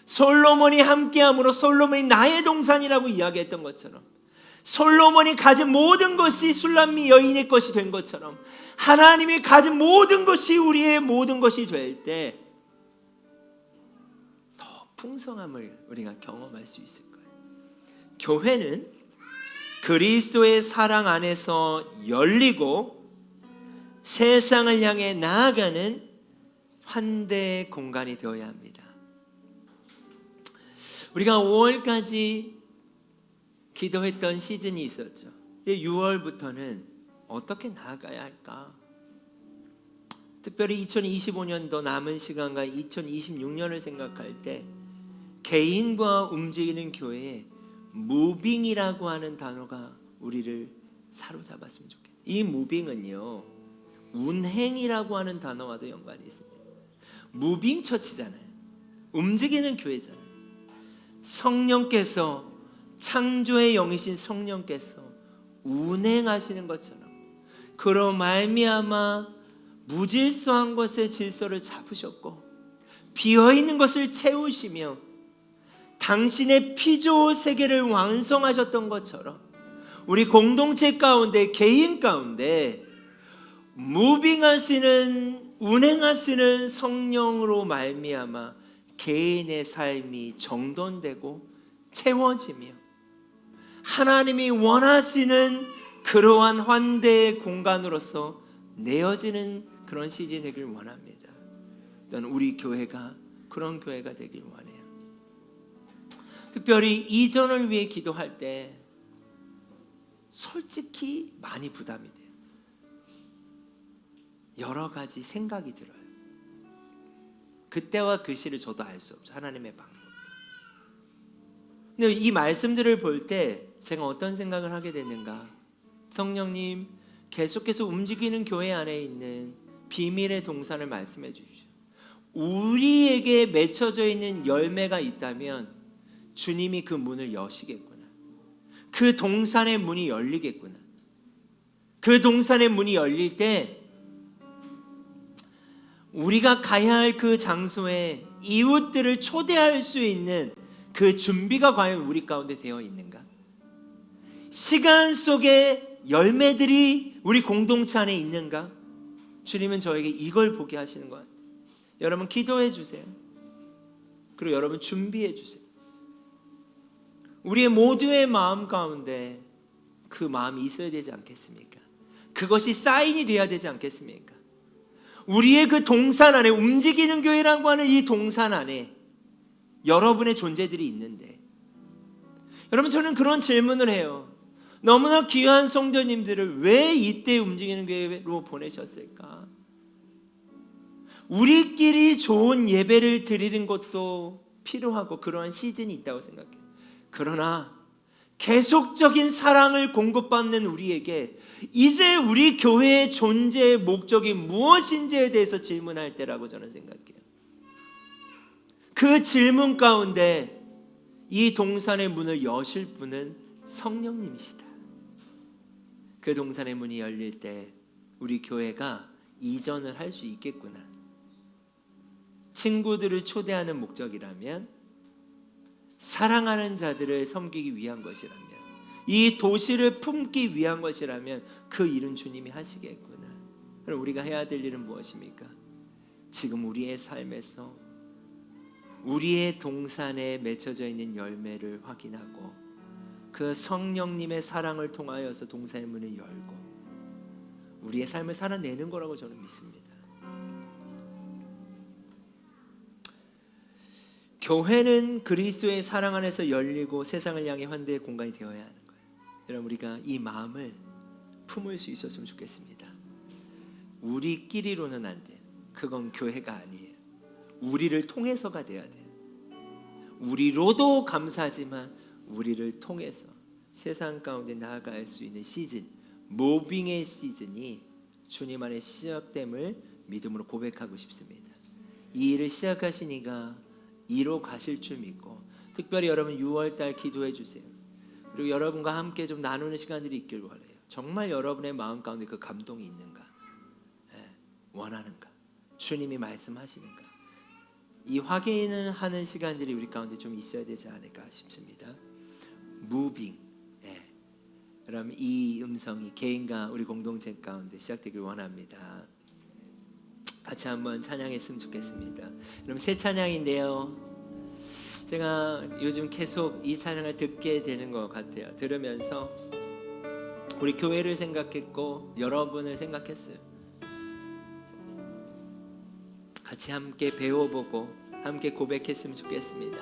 솔로몬이 함께함으로 솔로몬이 나의 동산이라고 이야기했던 것처럼, 솔로몬이 가진 모든 것이 술람미 여인의 것이 된 것처럼, 하나님이 가진 모든 것이 우리의 모든 것이 될 때 더 풍성함을 우리가 경험할 수 있을 거예요. 교회는 그리스도의 사랑 안에서 열리고 세상을 향해 나아가는 환대의 공간이 되어야 합니다. 우리가 5월까지 기도했던 시즌이 있었죠. 6월부터는 어떻게 나아가야 할까? 특별히 2025년도 남은 시간과 2026년을 생각할 때 개인과 움직이는 교회에 무빙이라고 하는 단어가 우리를 사로잡았으면 좋겠어요. 이 무빙은요, 운행이라고 하는 단어와도 연관이 있습니다. 무빙 처치잖아요. 움직이는 교회잖아요. 성령께서, 창조의 영이신 성령께서 운행하시는 것처럼 그로 말미암아 무질서한 것의 질서를 잡으셨고 비어있는 것을 채우시며 당신의 피조 세계를 완성하셨던 것처럼 우리 공동체 가운데, 개인 가운데 무빙하시는, 운행하시는 성령으로 말미암아 개인의 삶이 정돈되고 채워지며 하나님이 원하시는 그러한 환대의 공간으로서 내어지는 그런 시즌이 되길 원합니다. 저는 우리 교회가 그런 교회가 되길 원해요. 특별히 이전을 위해 기도할 때 솔직히 많이 부담이 돼요. 여러 가지 생각이 들어요. 그때와 그 시를 저도 알 수 없죠. 하나님의 방법. 근데 이 말씀들을 볼 때 제가 어떤 생각을 하게 됐는가? 성령님, 계속해서 움직이는 교회 안에 있는 비밀의 동산을 말씀해 주십시오. 우리에게 맺혀져 있는 열매가 있다면 주님이 그 문을 여시겠구나. 그 동산의 문이 열리겠구나. 그 동산의 문이 열릴 때 우리가 가야 할 그 장소에 이웃들을 초대할 수 있는 그 준비가 과연 우리 가운데 되어 있는가? 시간 속에 열매들이 우리 공동체 안에 있는가? 주님은 저에게 이걸 보게 하시는 것 같아요. 여러분 기도해 주세요. 그리고 여러분 준비해 주세요. 우리의 모두의 마음 가운데 그 마음이 있어야 되지 않겠습니까? 그것이 사인이 돼야 되지 않겠습니까? 우리의 그 동산 안에, 움직이는 교회라고 하는 이 동산 안에 여러분의 존재들이 있는데, 여러분 저는 그런 질문을 해요. 너무나 귀한 성도님들을 왜 이때 움직이는 교회로 보내셨을까? 우리끼리 좋은 예배를 드리는 것도 필요하고 그러한 시즌이 있다고 생각해요. 그러나 계속적인 사랑을 공급받는 우리에게 이제 우리 교회의 존재의 목적이 무엇인지에 대해서 질문할 때라고 저는 생각해요. 그 질문 가운데 이 동산의 문을 여실 분은 성령님이시다. 그 동산의 문이 열릴 때 우리 교회가 이전을 할 수 있겠구나. 친구들을 초대하는 목적이라면, 사랑하는 자들을 섬기기 위한 것이라면, 이 도시를 품기 위한 것이라면 그 일은 주님이 하시겠구나. 그럼 우리가 해야 될 일은 무엇입니까? 지금 우리의 삶에서 우리의 동산에 맺혀져 있는 열매를 확인하고 그 성령님의 사랑을 통하여서 동산의 문을 열고 우리의 삶을 살아내는 거라고 저는 믿습니다. 교회는 그리스도의 사랑 안에서 열리고 세상을 향해 환대의 공간이 되어야 하는 거예요. 여러분, 우리가 이 마음을 품을 수 있었으면 좋겠습니다. 우리끼리로는 안 돼요. 그건 교회가 아니에요. 우리를 통해서가 돼야 돼요. 우리로도 감사하지만 우리를 통해서 세상 가운데 나아갈 수 있는 시즌, 모빙의 시즌이 주님 안에 시작됨을 믿음으로 고백하고 싶습니다. 이 일을 시작하시니까 이로 가실 줄 믿고, 특별히 여러분 6월달 기도해 주세요. 그리고 여러분과 함께 좀 나누는 시간들이 있길 원해요. 정말 여러분의 마음 가운데 그 감동이 있는가, 원하는가, 주님이 말씀하시는가, 이 확인을 하는 시간들이 우리 가운데 좀 있어야 되지 않을까 싶습니다. 무빙, 그럼 이 음성이 개인과 우리 공동체 가운데 시작되길 원합니다. 같이 한번 찬양했으면 좋겠습니다. 그럼 새 찬양인데요, 제가 요즘 계속 이 찬양을 듣게 되는 것 같아요. 들으면서 우리 교회를 생각했고 여러분을 생각했어요. 같이 함께 배워보고 함께 고백했으면 좋겠습니다.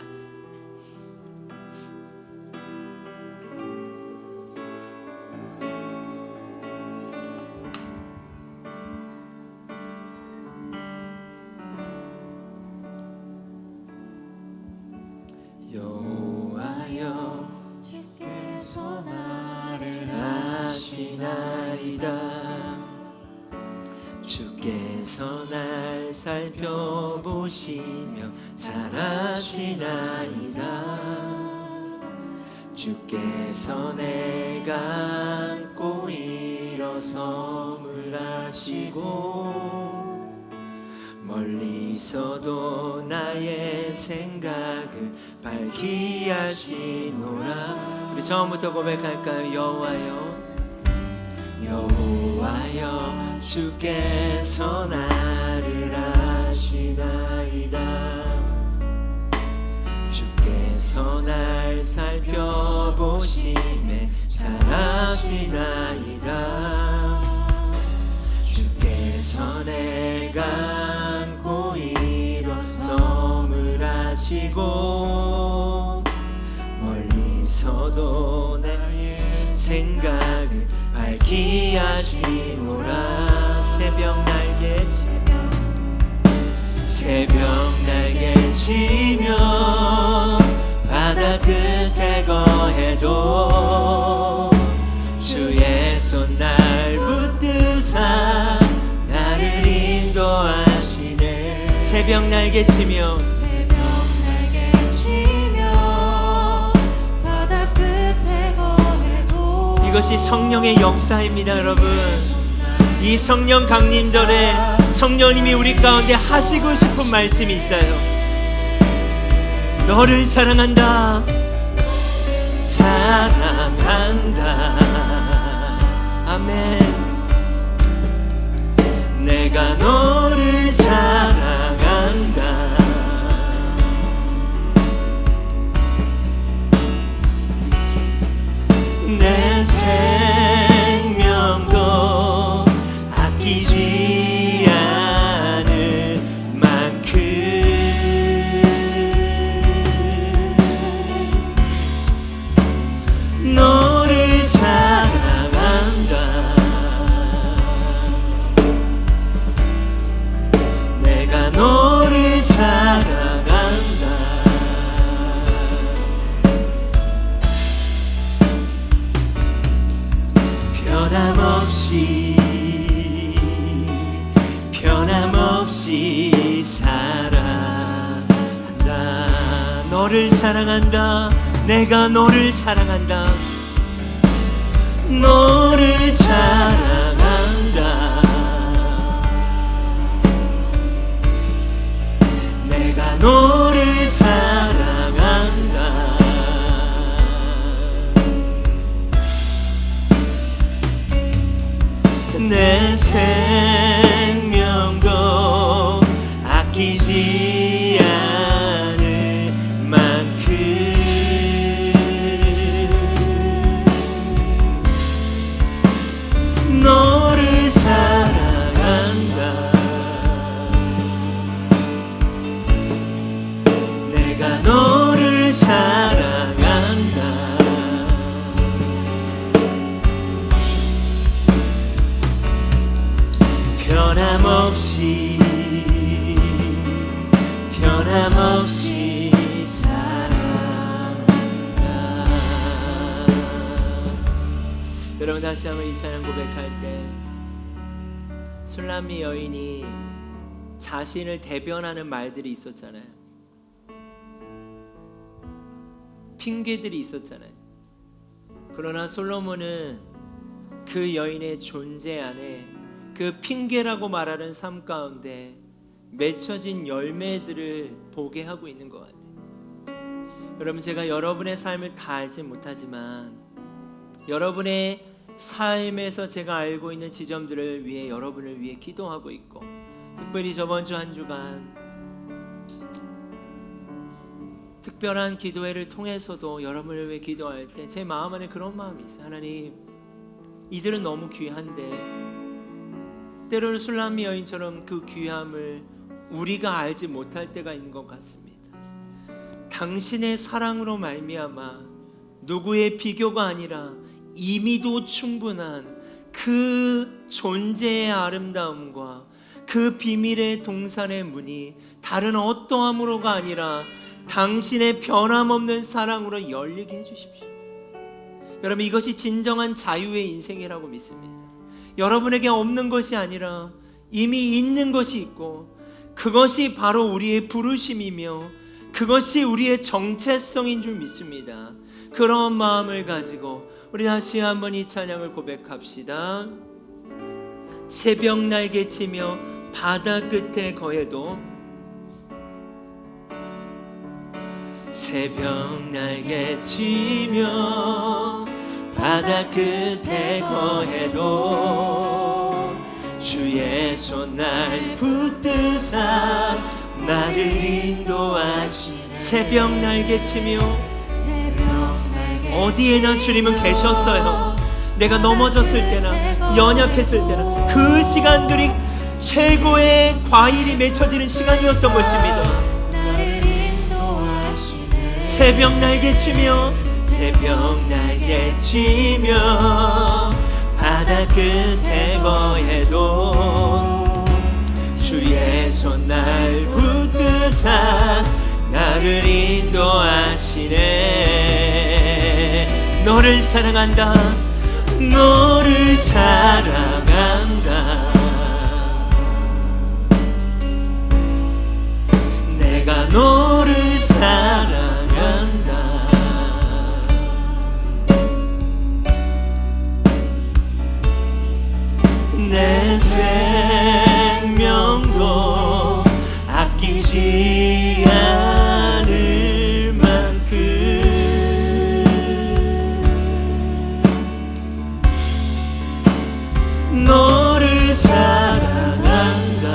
여호와여, 주께서 나를 아시나이다. 주께서 날 살펴보시며 잘 아시나이다. 주께서 내가 안고 일어섬을 하시고 멀리서도 나의 생각을 밝히 하시노라. 우리 처음부터 고백할까요? 여호와여, 여호와여, 주께서 나를 아시나이다. 주께서 날 살펴보시매 잘 아시나이다. 주께서 내가 안고 일어섬을 하시고 멀리서도 나의 생각을 밝히 하시노라. 새벽 날개 치며 바다 끝에 거해도 주의 손 날 붙드사 나를 인도하시네. 새벽 날개 치며 바다 끝에 거해도 이것이 성령의 역사입니다. 여러분, 이 성령 강림절에 성령님이 우리 가운데 하시고 싶은 말씀이 있어요. 너를 사랑한다, 사랑한다. 아멘. 내가 너를 사랑한다. 내 생명도 아끼지 않을 만큼 너를 사랑한다. 변함없이 사랑한다. 너를 사랑한다. 내가 너를 사랑한다. 너를 사랑한다. 내가 너를 사랑한다. 내 생명도 아끼지 않을 만큼 너를 사랑한다. 내가 너를 사랑한다. 변함없이 사랑한다. 여러분, 다시 한번 이 찬양 고백할 때 술람미 여인이 자신을 대변하는 말들이 있었잖아요. 핑계들이 있었잖아요. 그러나 솔로몬은 그 여인의 존재 안에 그 핑계라고 말하는 삶 가운데 맺혀진 열매들을 보게 하고 있는 것 같아요. 여러분, 제가 여러분의 삶을 다 알지 못하지만 여러분의 삶에서 제가 알고 있는 지점들을 위해 여러분을 위해 기도하고 있고, 특별히 저번 주 한 주간 특별한 기도회를 통해서도 여러분을 위해 기도할 때 제 마음 안에 그런 마음이 있어요. 하나님, 이들은 너무 귀한데 때로는 술람미 여인처럼 그 귀함을 우리가 알지 못할 때가 있는 것 같습니다. 당신의 사랑으로 말미암아 누구의 비교가 아니라 이미도 충분한 그 존재의 아름다움과 그 비밀의 동산의 문이 다른 어떠함으로가 아니라 당신의 변함없는 사랑으로 열리게 해주십시오. 여러분, 이것이 진정한 자유의 인생이라고 믿습니다. 여러분에게 없는 것이 아니라 이미 있는 것이 있고, 그것이 바로 우리의 부르심이며 그것이 우리의 정체성인 줄 믿습니다. 그런 마음을 가지고 우리 다시 한번 이 찬양을 고백합시다. 새벽 날개치며 바다 끝에 거해도, 새벽 날개치며 바다 끝에 거해도 주의 손 날 붙드사 나를 인도하시네. 새벽 날개치며, 어디에나 주님은 계셨어요. 내가 넘어졌을 때나 연약했을 때나 그 시간들이 최고의 과일이 맺혀지는 시간이었던 것입니다. 새벽 날개치며, 새벽 날개치며 바다 끝에 거해도 주의 손 날 붙드사 나를 인도하시네. 너를 사랑한다. 너를 사랑한다. 내가 너를 사랑한다. 내 생명도 아끼지 않을 만큼 너를 사랑한다.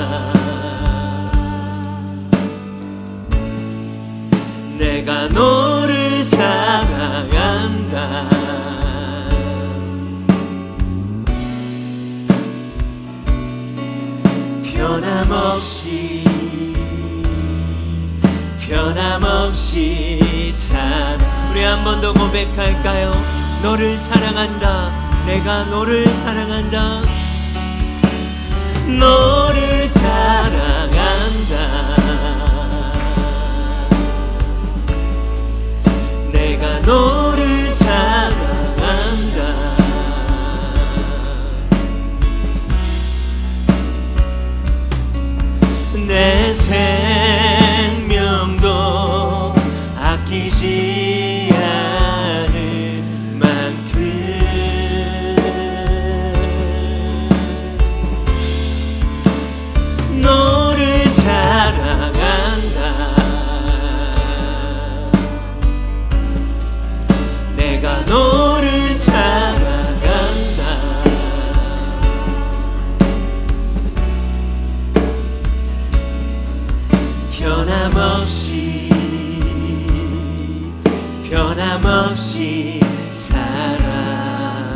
내가 너를 사랑한다. 변함없이 사랑. 우리 한 번 더 고백할까요? 너를 사랑한다. 내가 너를 사랑한다. 너를 사랑한다. 내가 너를 사랑한다. 없이 살아가.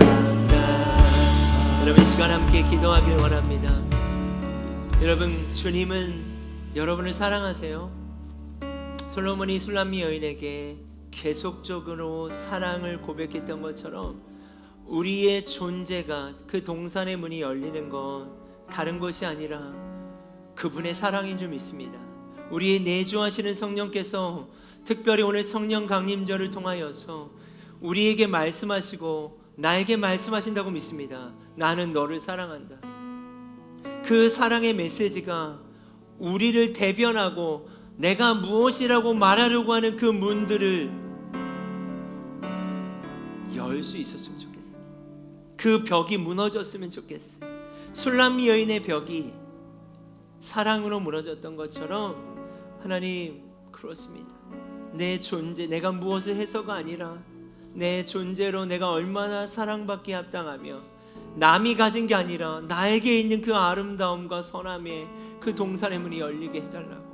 여러분 이 시간 함께 기도하길 원합니다. 여러분 주님은 여러분을 사랑하세요. 솔로몬이 술람미 여인에게 계속적으로 사랑을 고백했던 것처럼 우리의 존재가 그 동산의 문이 열리는 건 다른 것이 아니라 그분의 사랑인 줄 믿습니다. 우리의 내주하시는 성령께서 특별히 오늘 성령 강림절을 통하여서 우리에게 말씀하시고 나에게 말씀하신다고 믿습니다. 나는 너를 사랑한다. 그 사랑의 메시지가 우리를 대변하고 내가 무엇이라고 말하려고 하는 그 문들을 열 수 있었으면 좋겠어요. 그 벽이 무너졌으면 좋겠어요. 술람미 여인의 벽이 사랑으로 무너졌던 것처럼 하나님 그렇습니다. 내 존재, 내가 무엇을 해서가 아니라 내 존재로 내가 얼마나 사랑받기에 합당하며 남이 가진 게 아니라 나에게 있는 그 아름다움과 선함에 그 동산의 문이 열리게 해달라고.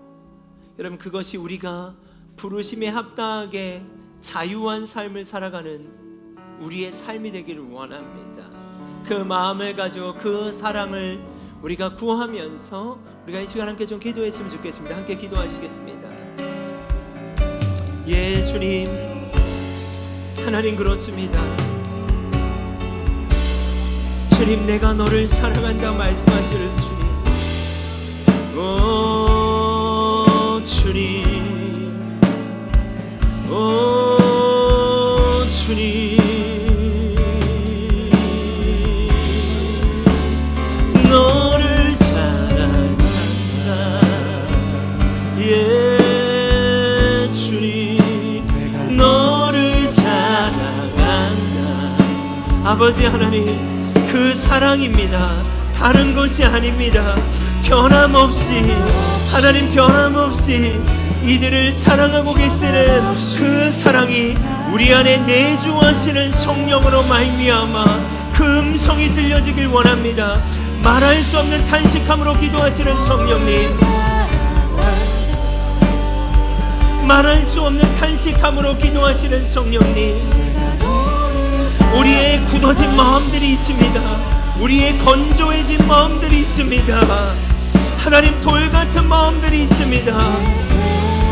여러분 그것이 우리가 부르심에 합당하게 자유한 삶을 살아가는 우리의 삶이 되기를 원합니다. 그 마음을 가지고 그 사랑을 우리가 구하면서 우리가 이 시간 함께 좀 기도했으면 좋겠습니다. 함께 기도하시겠습니다. 예 주님, 하나님 그렇습니다. 주님 내가 너를 사랑한다 말씀하시는 주님, 오 주님, 오 주님, 너를 사랑한다. 예 주님, 너를 사랑한다. 아버지 하나님 그 사랑입니다. 다른 것이 아닙니다. 변함없이 하나님 변함없이 이들을 사랑하고 계시는 그 사랑이 우리 안에 내주하시는 성령으로 말미암아 그 음성이 들려지길 원합니다. 말할 수 없는 탄식함으로 기도하시는 성령님, 말할 수 없는 탄식함으로 기도하시는 성령님, 우리의 굳어진 마음들이 있습니다. 우리의 건조해진 마음들이 있습니다. 하나님 돌 같은 마음들이 있습니다.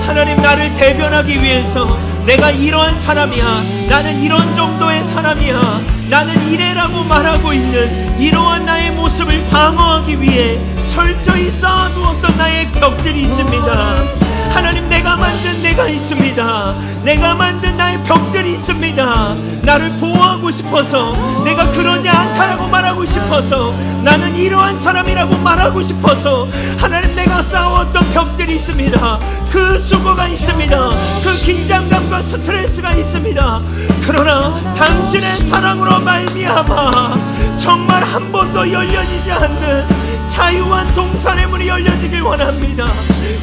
하나님 나를 대변하기 위해서 내가 이러한 사람이야, 나는 이런 정도의 사람이야, 나는 이래라고 말하고 있는 이러한 나의 모습을 방어하기 위해 철저히 쌓아두었던 나의 벽들이 있습니다. 하나님 내가 만든 내가 있습니다. 내가 만든 나의 벽들이 있습니다. 나를 보호하고 싶어서, 내가 그러지 않다라고 말하고 싶어서, 나는 이러한 사람이라고 말하고 싶어서 하나님 내가 쌓아왔던 벽들이 있습니다. 그 수고가 있습니다. 그 긴장감과 스트레스가 있습니다. 그러나 당신의 사랑으로 말미암아 정말 한 번도 열려지지 않는 자유한 동산의 문이 열려지길 원합니다.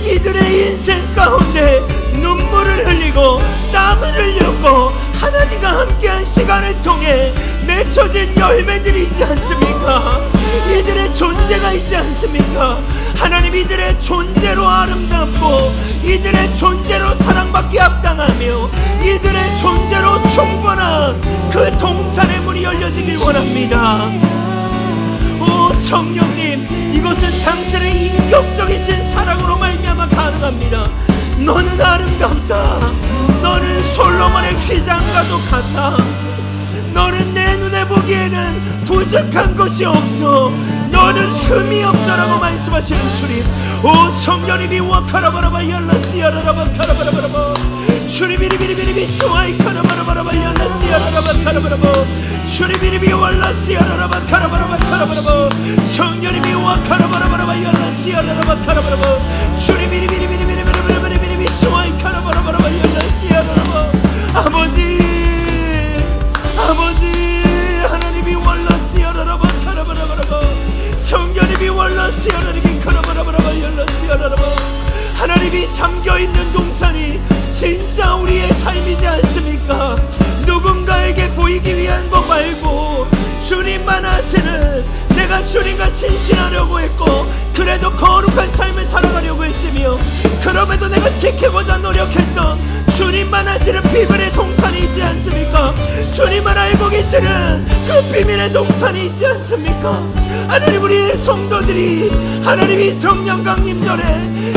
이들의 인생 가운데 눈물을 흘리고 땀을 흘렸고 하나님과 함께한 시간을 통해 맺혀진 열매들이 있지 않습니까? 이들의 존재가 있지 않습니까? 하나님 이들의 존재로 아름답고 이들의 존재로 사랑받기 합당하며 이들의 존재로 충분한 그 동산의 문이 열려지길 원합니다. 오 성령님, 이것은 당신의 인격적이신 사랑으로 말미암아 가능합니다. 너는 아름답다. 너는 솔로몬의 휘장과도 같아. 너는 내 눈에 보기에는 부족한 것이 없어. 너는 흠이 없어라고 말씀하시는 주님, 오 성령님이 와카라바라바 열라시야라라바 카라바라바라바 주리비리비리비리 수아이 카라바라바라바 열라시야라라바 카라바라바 주리비리비 월라시야라라바 카라바라바 카라바라바 성령님이 와카라바라바라바 열라시야라라바 카라바라바 주리비리비리비리비리비리비리 수아이 카라바라바라바 열라시야라라바 아버지 하나님이 월라시야라라바 카라바라바라바 성령님이 월라시야라라비 카라바라바라바 열라시야라라바 하나님이 잠겨있는 동산이 진짜 우리의 삶이지 않습니까? 누군가에게 보이기 위한 것 말고 주님만 아시는, 내가 주님과 신실하려고 했고 그래도 거룩한 삶을 살아가려고 했으며 그럼에도 내가 지키고자 노력했던 주님 주님만 아시는 비밀의 동산이 있지 않습니까? 주님만 알고 계시는 그 비밀의 동산이 있지 않습니까? 하나님, 우리 성도들이 하나님이 성령 강림절에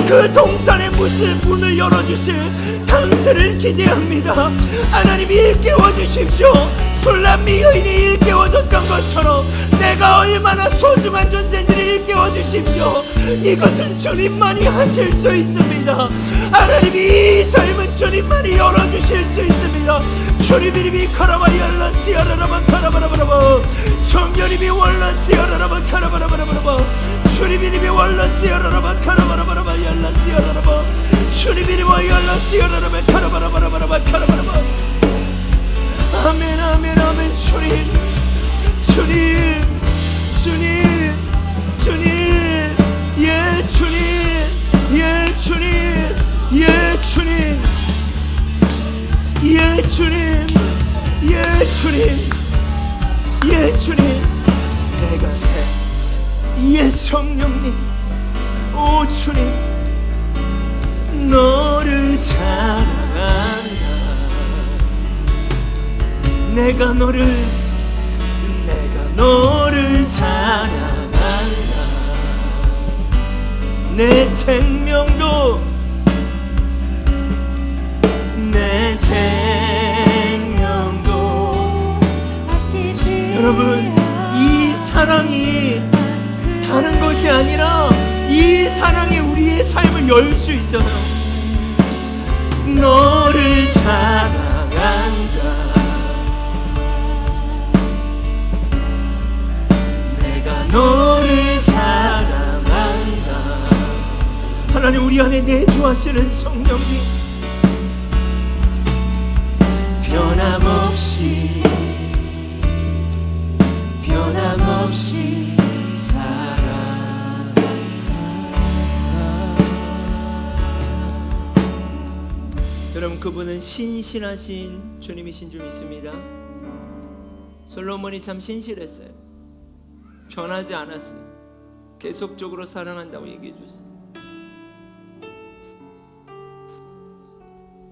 그 동산의 문을 열어주실 당신을 기대합니다. 하나님이 일깨워 주십시오. 술람미 여인이 일깨워줬던 것처럼 내가 얼마나 소중한 존재인지를 일깨워 주십시오. 이것은 주님만이 하실 수 있습니다. 하나님이 이 삶은 주님만이 열어주실 수 있습니다. 주님이 카라바 열라 시아라라바 카라바라바라바, 성령님이 월라 시아라라바 카라바라바라바, 주님이 월라 시아라라바 카라바라바라바 열라 시아라라바, 주님이 월라 시아라라바 카라바라바라바 카라바라바. 아멘 아멘 아멘. 주님 주님 주님 주님, 예 주님, 예 주님, 예 주님, 예 주님, 예 주님, 예 주님. 내가 새 예 성령님, 오 주님, 너를 사랑한다. 내가 너를 사랑한다. 내 생명도 여러분, 이 사랑이 다른 것이 아니라 이 사랑이 우리의 삶을 열 수 있어요. 너를 사랑한다. 너를 사랑한다. 하나님, 우리 안에 내주하시는 성령님, 변함없이 사랑한다. 여러분, 그분은 신실하신 주님이신 줄 믿습니다. 솔로몬이 참 신실했어요. 변하지 않았어요. 계속적으로 사랑한다고 얘기해 줬어요.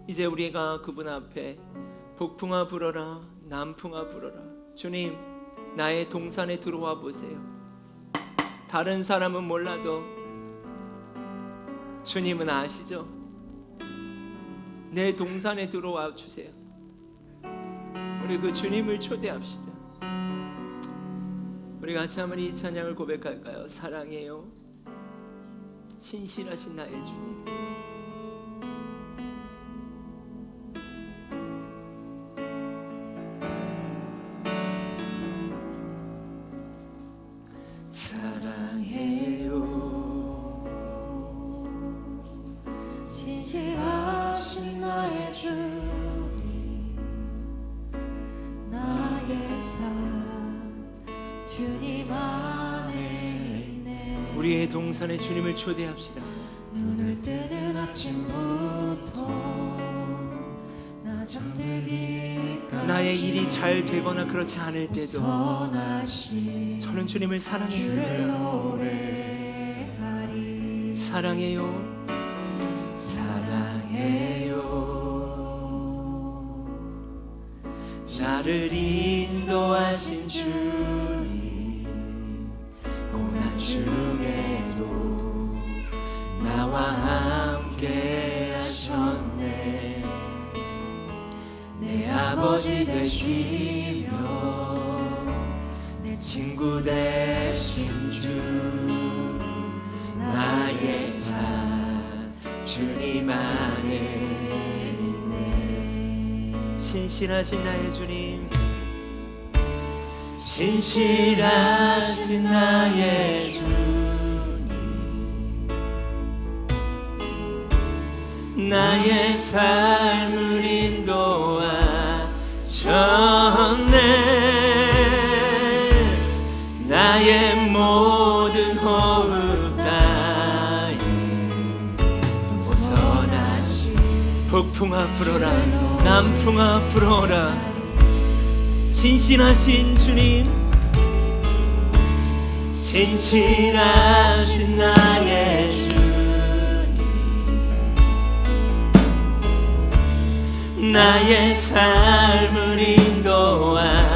이제 우리가 그분 앞에 북풍아 불어라, 남풍아 불어라. 주님, 나의 동산에 들어와 보세요. 다른 사람은 몰라도 주님은 아시죠? 내 동산에 들어와 주세요. 우리 그 주님을 초대합시다. 우리 같이 한번 이 찬양을 고백할까요? 사랑해요, 신실하신 나의 주님. 사랑해요, 신실하신 나의 주님, 나의 삶 주님 안에 있네. 우리의 동산에 주님을 초대합시다. 눈을 뜨는 아침부터 나 잠들기까지 나의 일이 잘 되거나 그렇지 않을 때도 선하신 저는 주님을 주를 사랑했습니다. 노래하리. 사랑해요, 사랑해요, 나를 인도하신 주님, 고난 중에도 나와 함께 하셨네. 내 아버지 되시며 내 친구 되신 주, 나의 삶 주님 안에 있네. 신실하신 나의 주님, 신실하신 나의 주님, 나의 삶을 인도하셨네. 나의 모든 호흡 따위 벗어나시. 북풍아 불어라, 남풍아 불어라. 신실하신 주님, 신실하신 나의 주님, 나의 삶을 인도하셨네.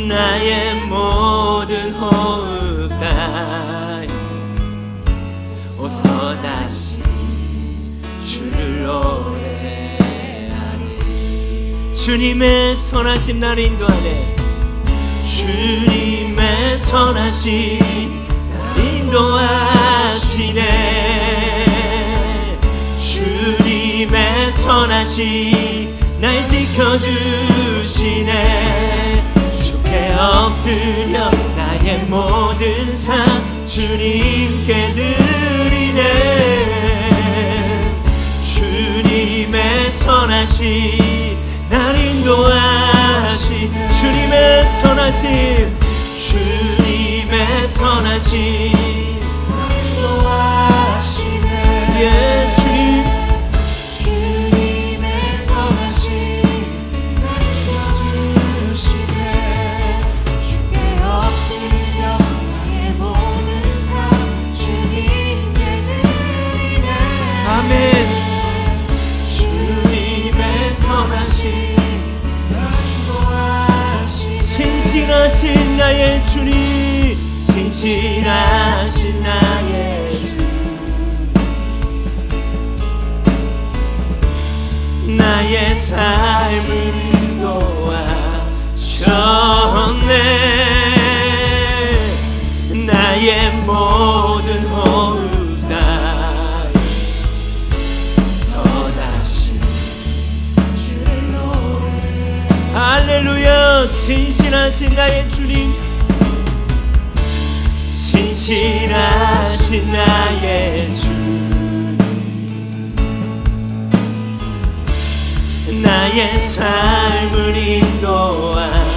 나의 모든 호흡 다 어서 다시 주를 노래하리. 주님의 선하심 나를 인도하네. 주님의 선하심 나를 인도하시네. 주님의 선하심 날 지켜주시네. 주께 엎드려 나의 모든 삶 주님께 드리네. 주님의 선하심 날 인도하시. 주님의 선하심 주님의 선하심 날 인도하시네. 예, 주님의 선하심 날 인도주시네. 주께 엎드려 나의 모든 삶 주님께 드리네. 아멘. 주님의 선하심 신실하신 나의 주님, 신실하신 나의 주, 나의 삶을 인도하셨네. 나의 모든 호흡 다 서다시 주를 노래. 할렐루야. 신실하신 나의 주님, 신실하신 나의 주, 나의 삶을 인도하셨네.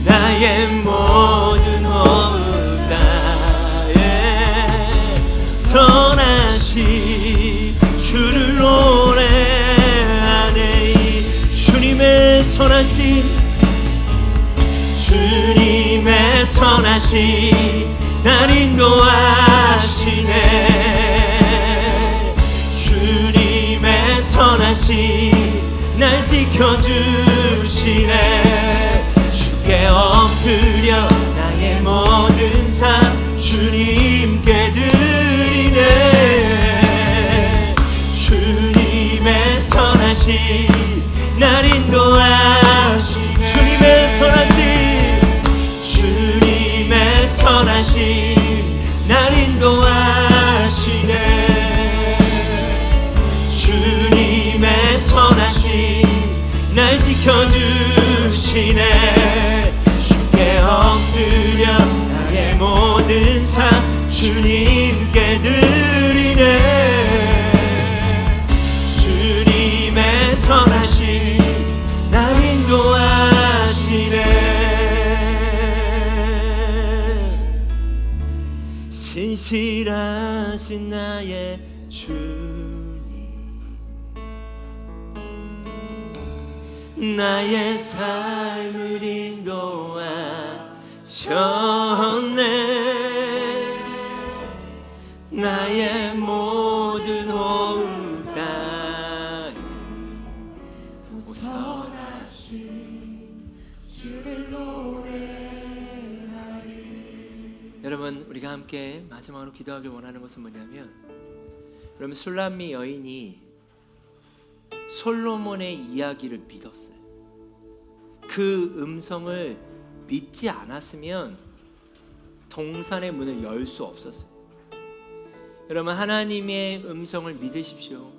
나의 모든 호흡 다에 선하신 주를 노래하네. 주님의 선하심 주님의 선하심 날 인도하시네. 주님의 선하심 날 지켜주시네. 주께 엎드려 나의 모든 삶 주님께 드리네. 주님의 선하심 날 인도하시. 주님의 선하심 주님의 선하심 날 인도하시네. 주님의 선하심 날 지켜주시네. 주께 엎드려 나의 모든 삶 주님께 드리네. 주님의 선하심 날 인도하시네. 신실하신 나의 주님, 나의 삶을 인도하셨네. 나의 모든 호흡 다 선하신 주를 노래하리. 여러분, 우리가 함께 마지막으로 기도하길 원하는 것은 뭐냐면, 여러분, 술람미 여인이 솔로몬의 이야기를 믿었어요. 그 음성을 믿지 않았으면 동산의 문을 열 수 없었어요. 여러분, 하나님의 음성을 믿으십시오.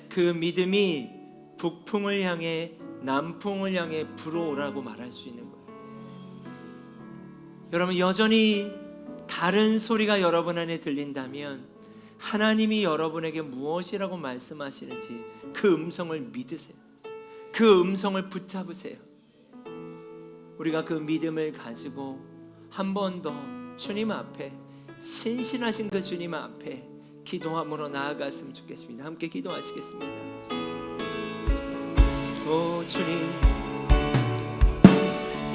그 믿음이 북풍을 향해 남풍을 향해 불어오라고 말할 수 있는 거예요. 여러분, 여전히 다른 소리가 여러분 안에 들린다면 하나님이 여러분에게 무엇이라고 말씀하시는지 그 음성을 믿으세요. 그 음성을 붙잡으세요. 우리가 그 믿음을 가지고 한 번 더 주님 앞에, 신실하신 그 주님 앞에 기도함으로 나아갔으면 좋겠습니다. 함께 기도하시겠습니다. 오 주님,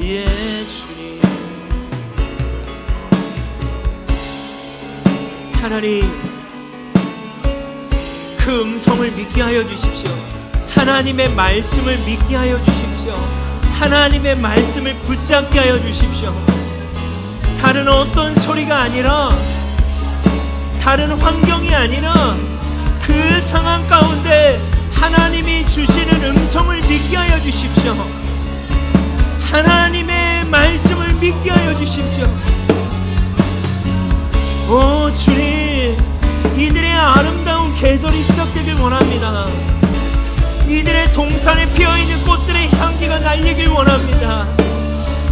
예 주님, 하나님, 그 음성을 믿게 하여 주십시오. 하나님의 말씀을 믿게 하여 주십시오. 하나님의 말씀을 붙잡게 하여 주십시오. 다른 어떤 소리가 아니라, 다른 환경이 아니라 그 상황 가운데 하나님이 주시는 음성을 믿게 하여 주십시오. 하나님의 말씀을 믿게 하여 주십시오. 오 주님, 이들의 아름다운 계절이 시작되길 원합니다. 이들의 동산에 피어있는 꽃들의 향기가 날리길 원합니다.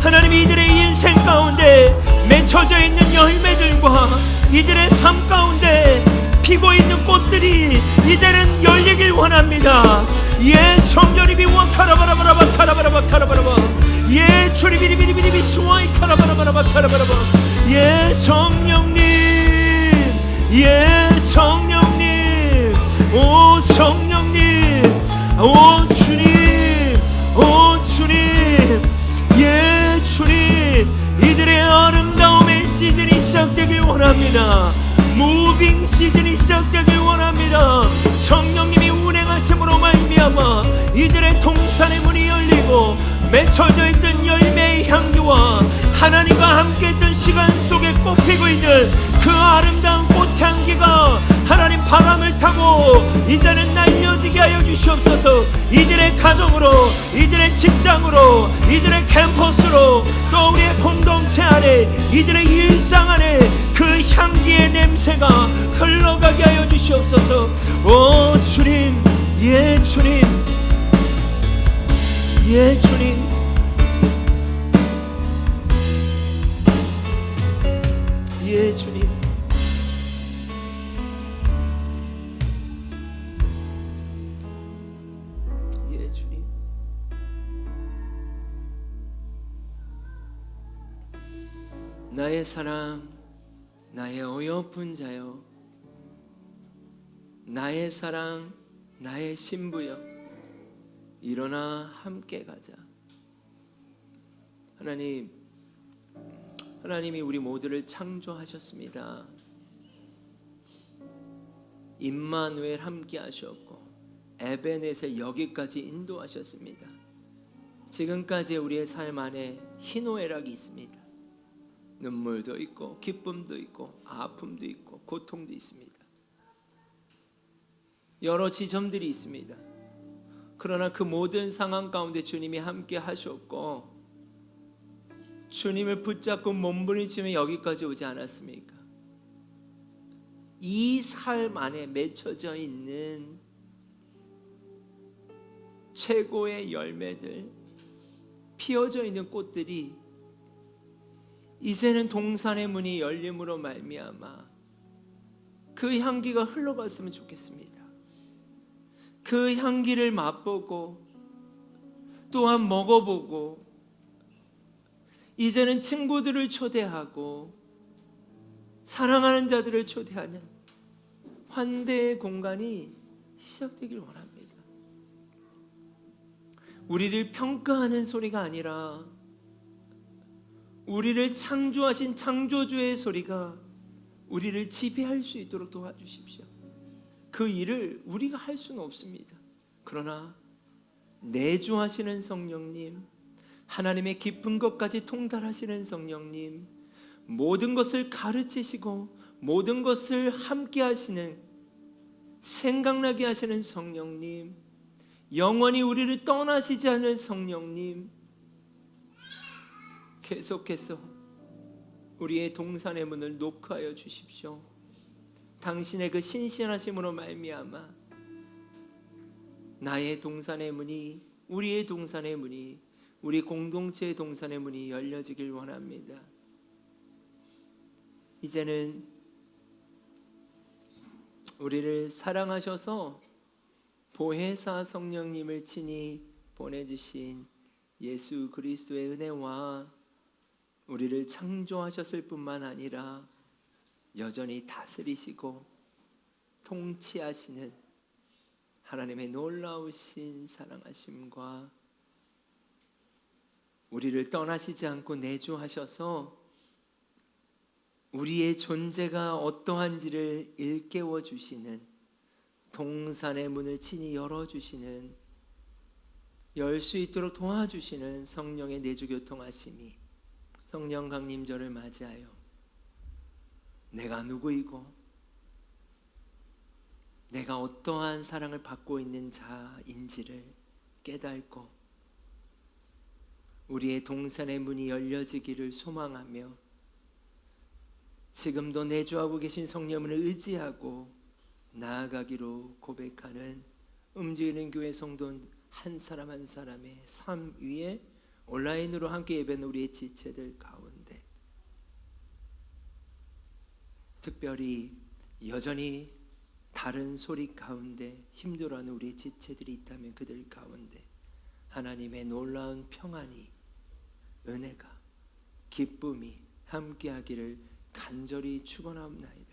하나님, 이들의 인생 가운데 맺혀져 있는 열매들과 이들의 삶 가운데 피고 있는 꽃들이 이제는 열리길 원합니다. 예 성령님이 와카라바라바라바 카라바라바 카라바라바 예 주리비리비리비리 수와이 카라바라바라바 카라바라바 예 성령님, 예 성령님, 오 성령님, 오 주님, 오 주님, 예 주님, 이들의 아름다움의 시즌이 시작되길 원합니다. 무빙 시즌이 시작되길 원합니다. 성령님이 운행하심으로 말미암아 이들의 동산의 문이 열리고 맺혀져 있던 열매의 향기와 하나님과 함께했던 시간 속에 꽃피고 있는 그 아름다운 꽃향기가 하나님 바람을 타고 이제는 날려지게 하여 주시옵소서. 이들의 가정으로, 이들의 직장으로, 이들의 캠퍼스로, 또 우리의 공동체 안에, 이들의 일상 안에 그 향기의 냄새가 흘러가게 하여 주시옵소서. 오 주님, 예 주님, 예 주님, 예 주님, 예 주님. 나의 사랑, 나의 어여쁜 자여, 나의 사랑, 나의 신부여, 일어나 함께 가자. 하나님, 하나님이 우리 모두를 창조하셨습니다. 임마누엘 함께 하셨고 에베넷을 여기까지 인도하셨습니다. 지금까지 우리의 삶 안에 희노애락이 있습니다. 눈물도 있고 기쁨도 있고 아픔도 있고 고통도 있습니다. 여러 지점들이 있습니다. 그러나 그 모든 상황 가운데 주님이 함께 하셨고 주님을 붙잡고 몸부림치며 여기까지 오지 않았습니까? 이 삶 안에 맺혀져 있는 최고의 열매들, 피어져 있는 꽃들이 이제는 동산의 문이 열림으로 말미암아 그 향기가 흘러갔으면 좋겠습니다. 그 향기를 맛보고 또한 먹어보고 이제는 친구들을 초대하고 사랑하는 자들을 초대하는 환대의 공간이 시작되길 원합니다. 우리를 평가하는 소리가 아니라 우리를 창조하신 창조주의 소리가 우리를 지배할 수 있도록 도와주십시오. 그 일을 우리가 할 수는 없습니다. 그러나 내주하시는 성령님, 하나님의 깊은 것까지 통달하시는 성령님, 모든 것을 가르치시고 모든 것을 함께 하시는, 생각나게 하시는 성령님, 영원히 우리를 떠나시지 않는 성령님, 계속해서 우리의 동산의 문을 노크하여 주십시오. 당신의 그 신실하심으로 말미암아 나의 동산의 문이, 우리의 동산의 문이, 우리 공동체의 동산의 문이 열려지길 원합니다. 이제는 우리를 사랑하셔서 보혜사 성령님을 친히 보내주신 예수 그리스도의 은혜와 우리를 창조하셨을 뿐만 아니라 여전히 다스리시고 통치하시는 하나님의 놀라우신 사랑하심과 우리를 떠나시지 않고 내주하셔서 우리의 존재가 어떠한지를 일깨워 주시는, 동산의 문을 친히 열어주시는, 열 수 있도록 도와주시는 성령의 내주교통하심이 성령 강림절을 맞이하여 내가 누구이고 내가 어떠한 사랑을 받고 있는 자인지를 깨닫고 우리의 동산의 문이 열려지기를 소망하며 지금도 내주하고 계신 성령을 의지하고 나아가기로 고백하는 움직이는 교회 성도 한 사람 한 사람의 삶 위에 온라인으로 함께 예배하는 우리의 지체들 가운데, 특별히 여전히 다른 소리 가운데 힘들어하는 우리의 지체들이 있다면 그들 가운데 하나님의 놀라운 평안이, 은혜가, 기쁨이 함께하기를 간절히 축원하옵나이다.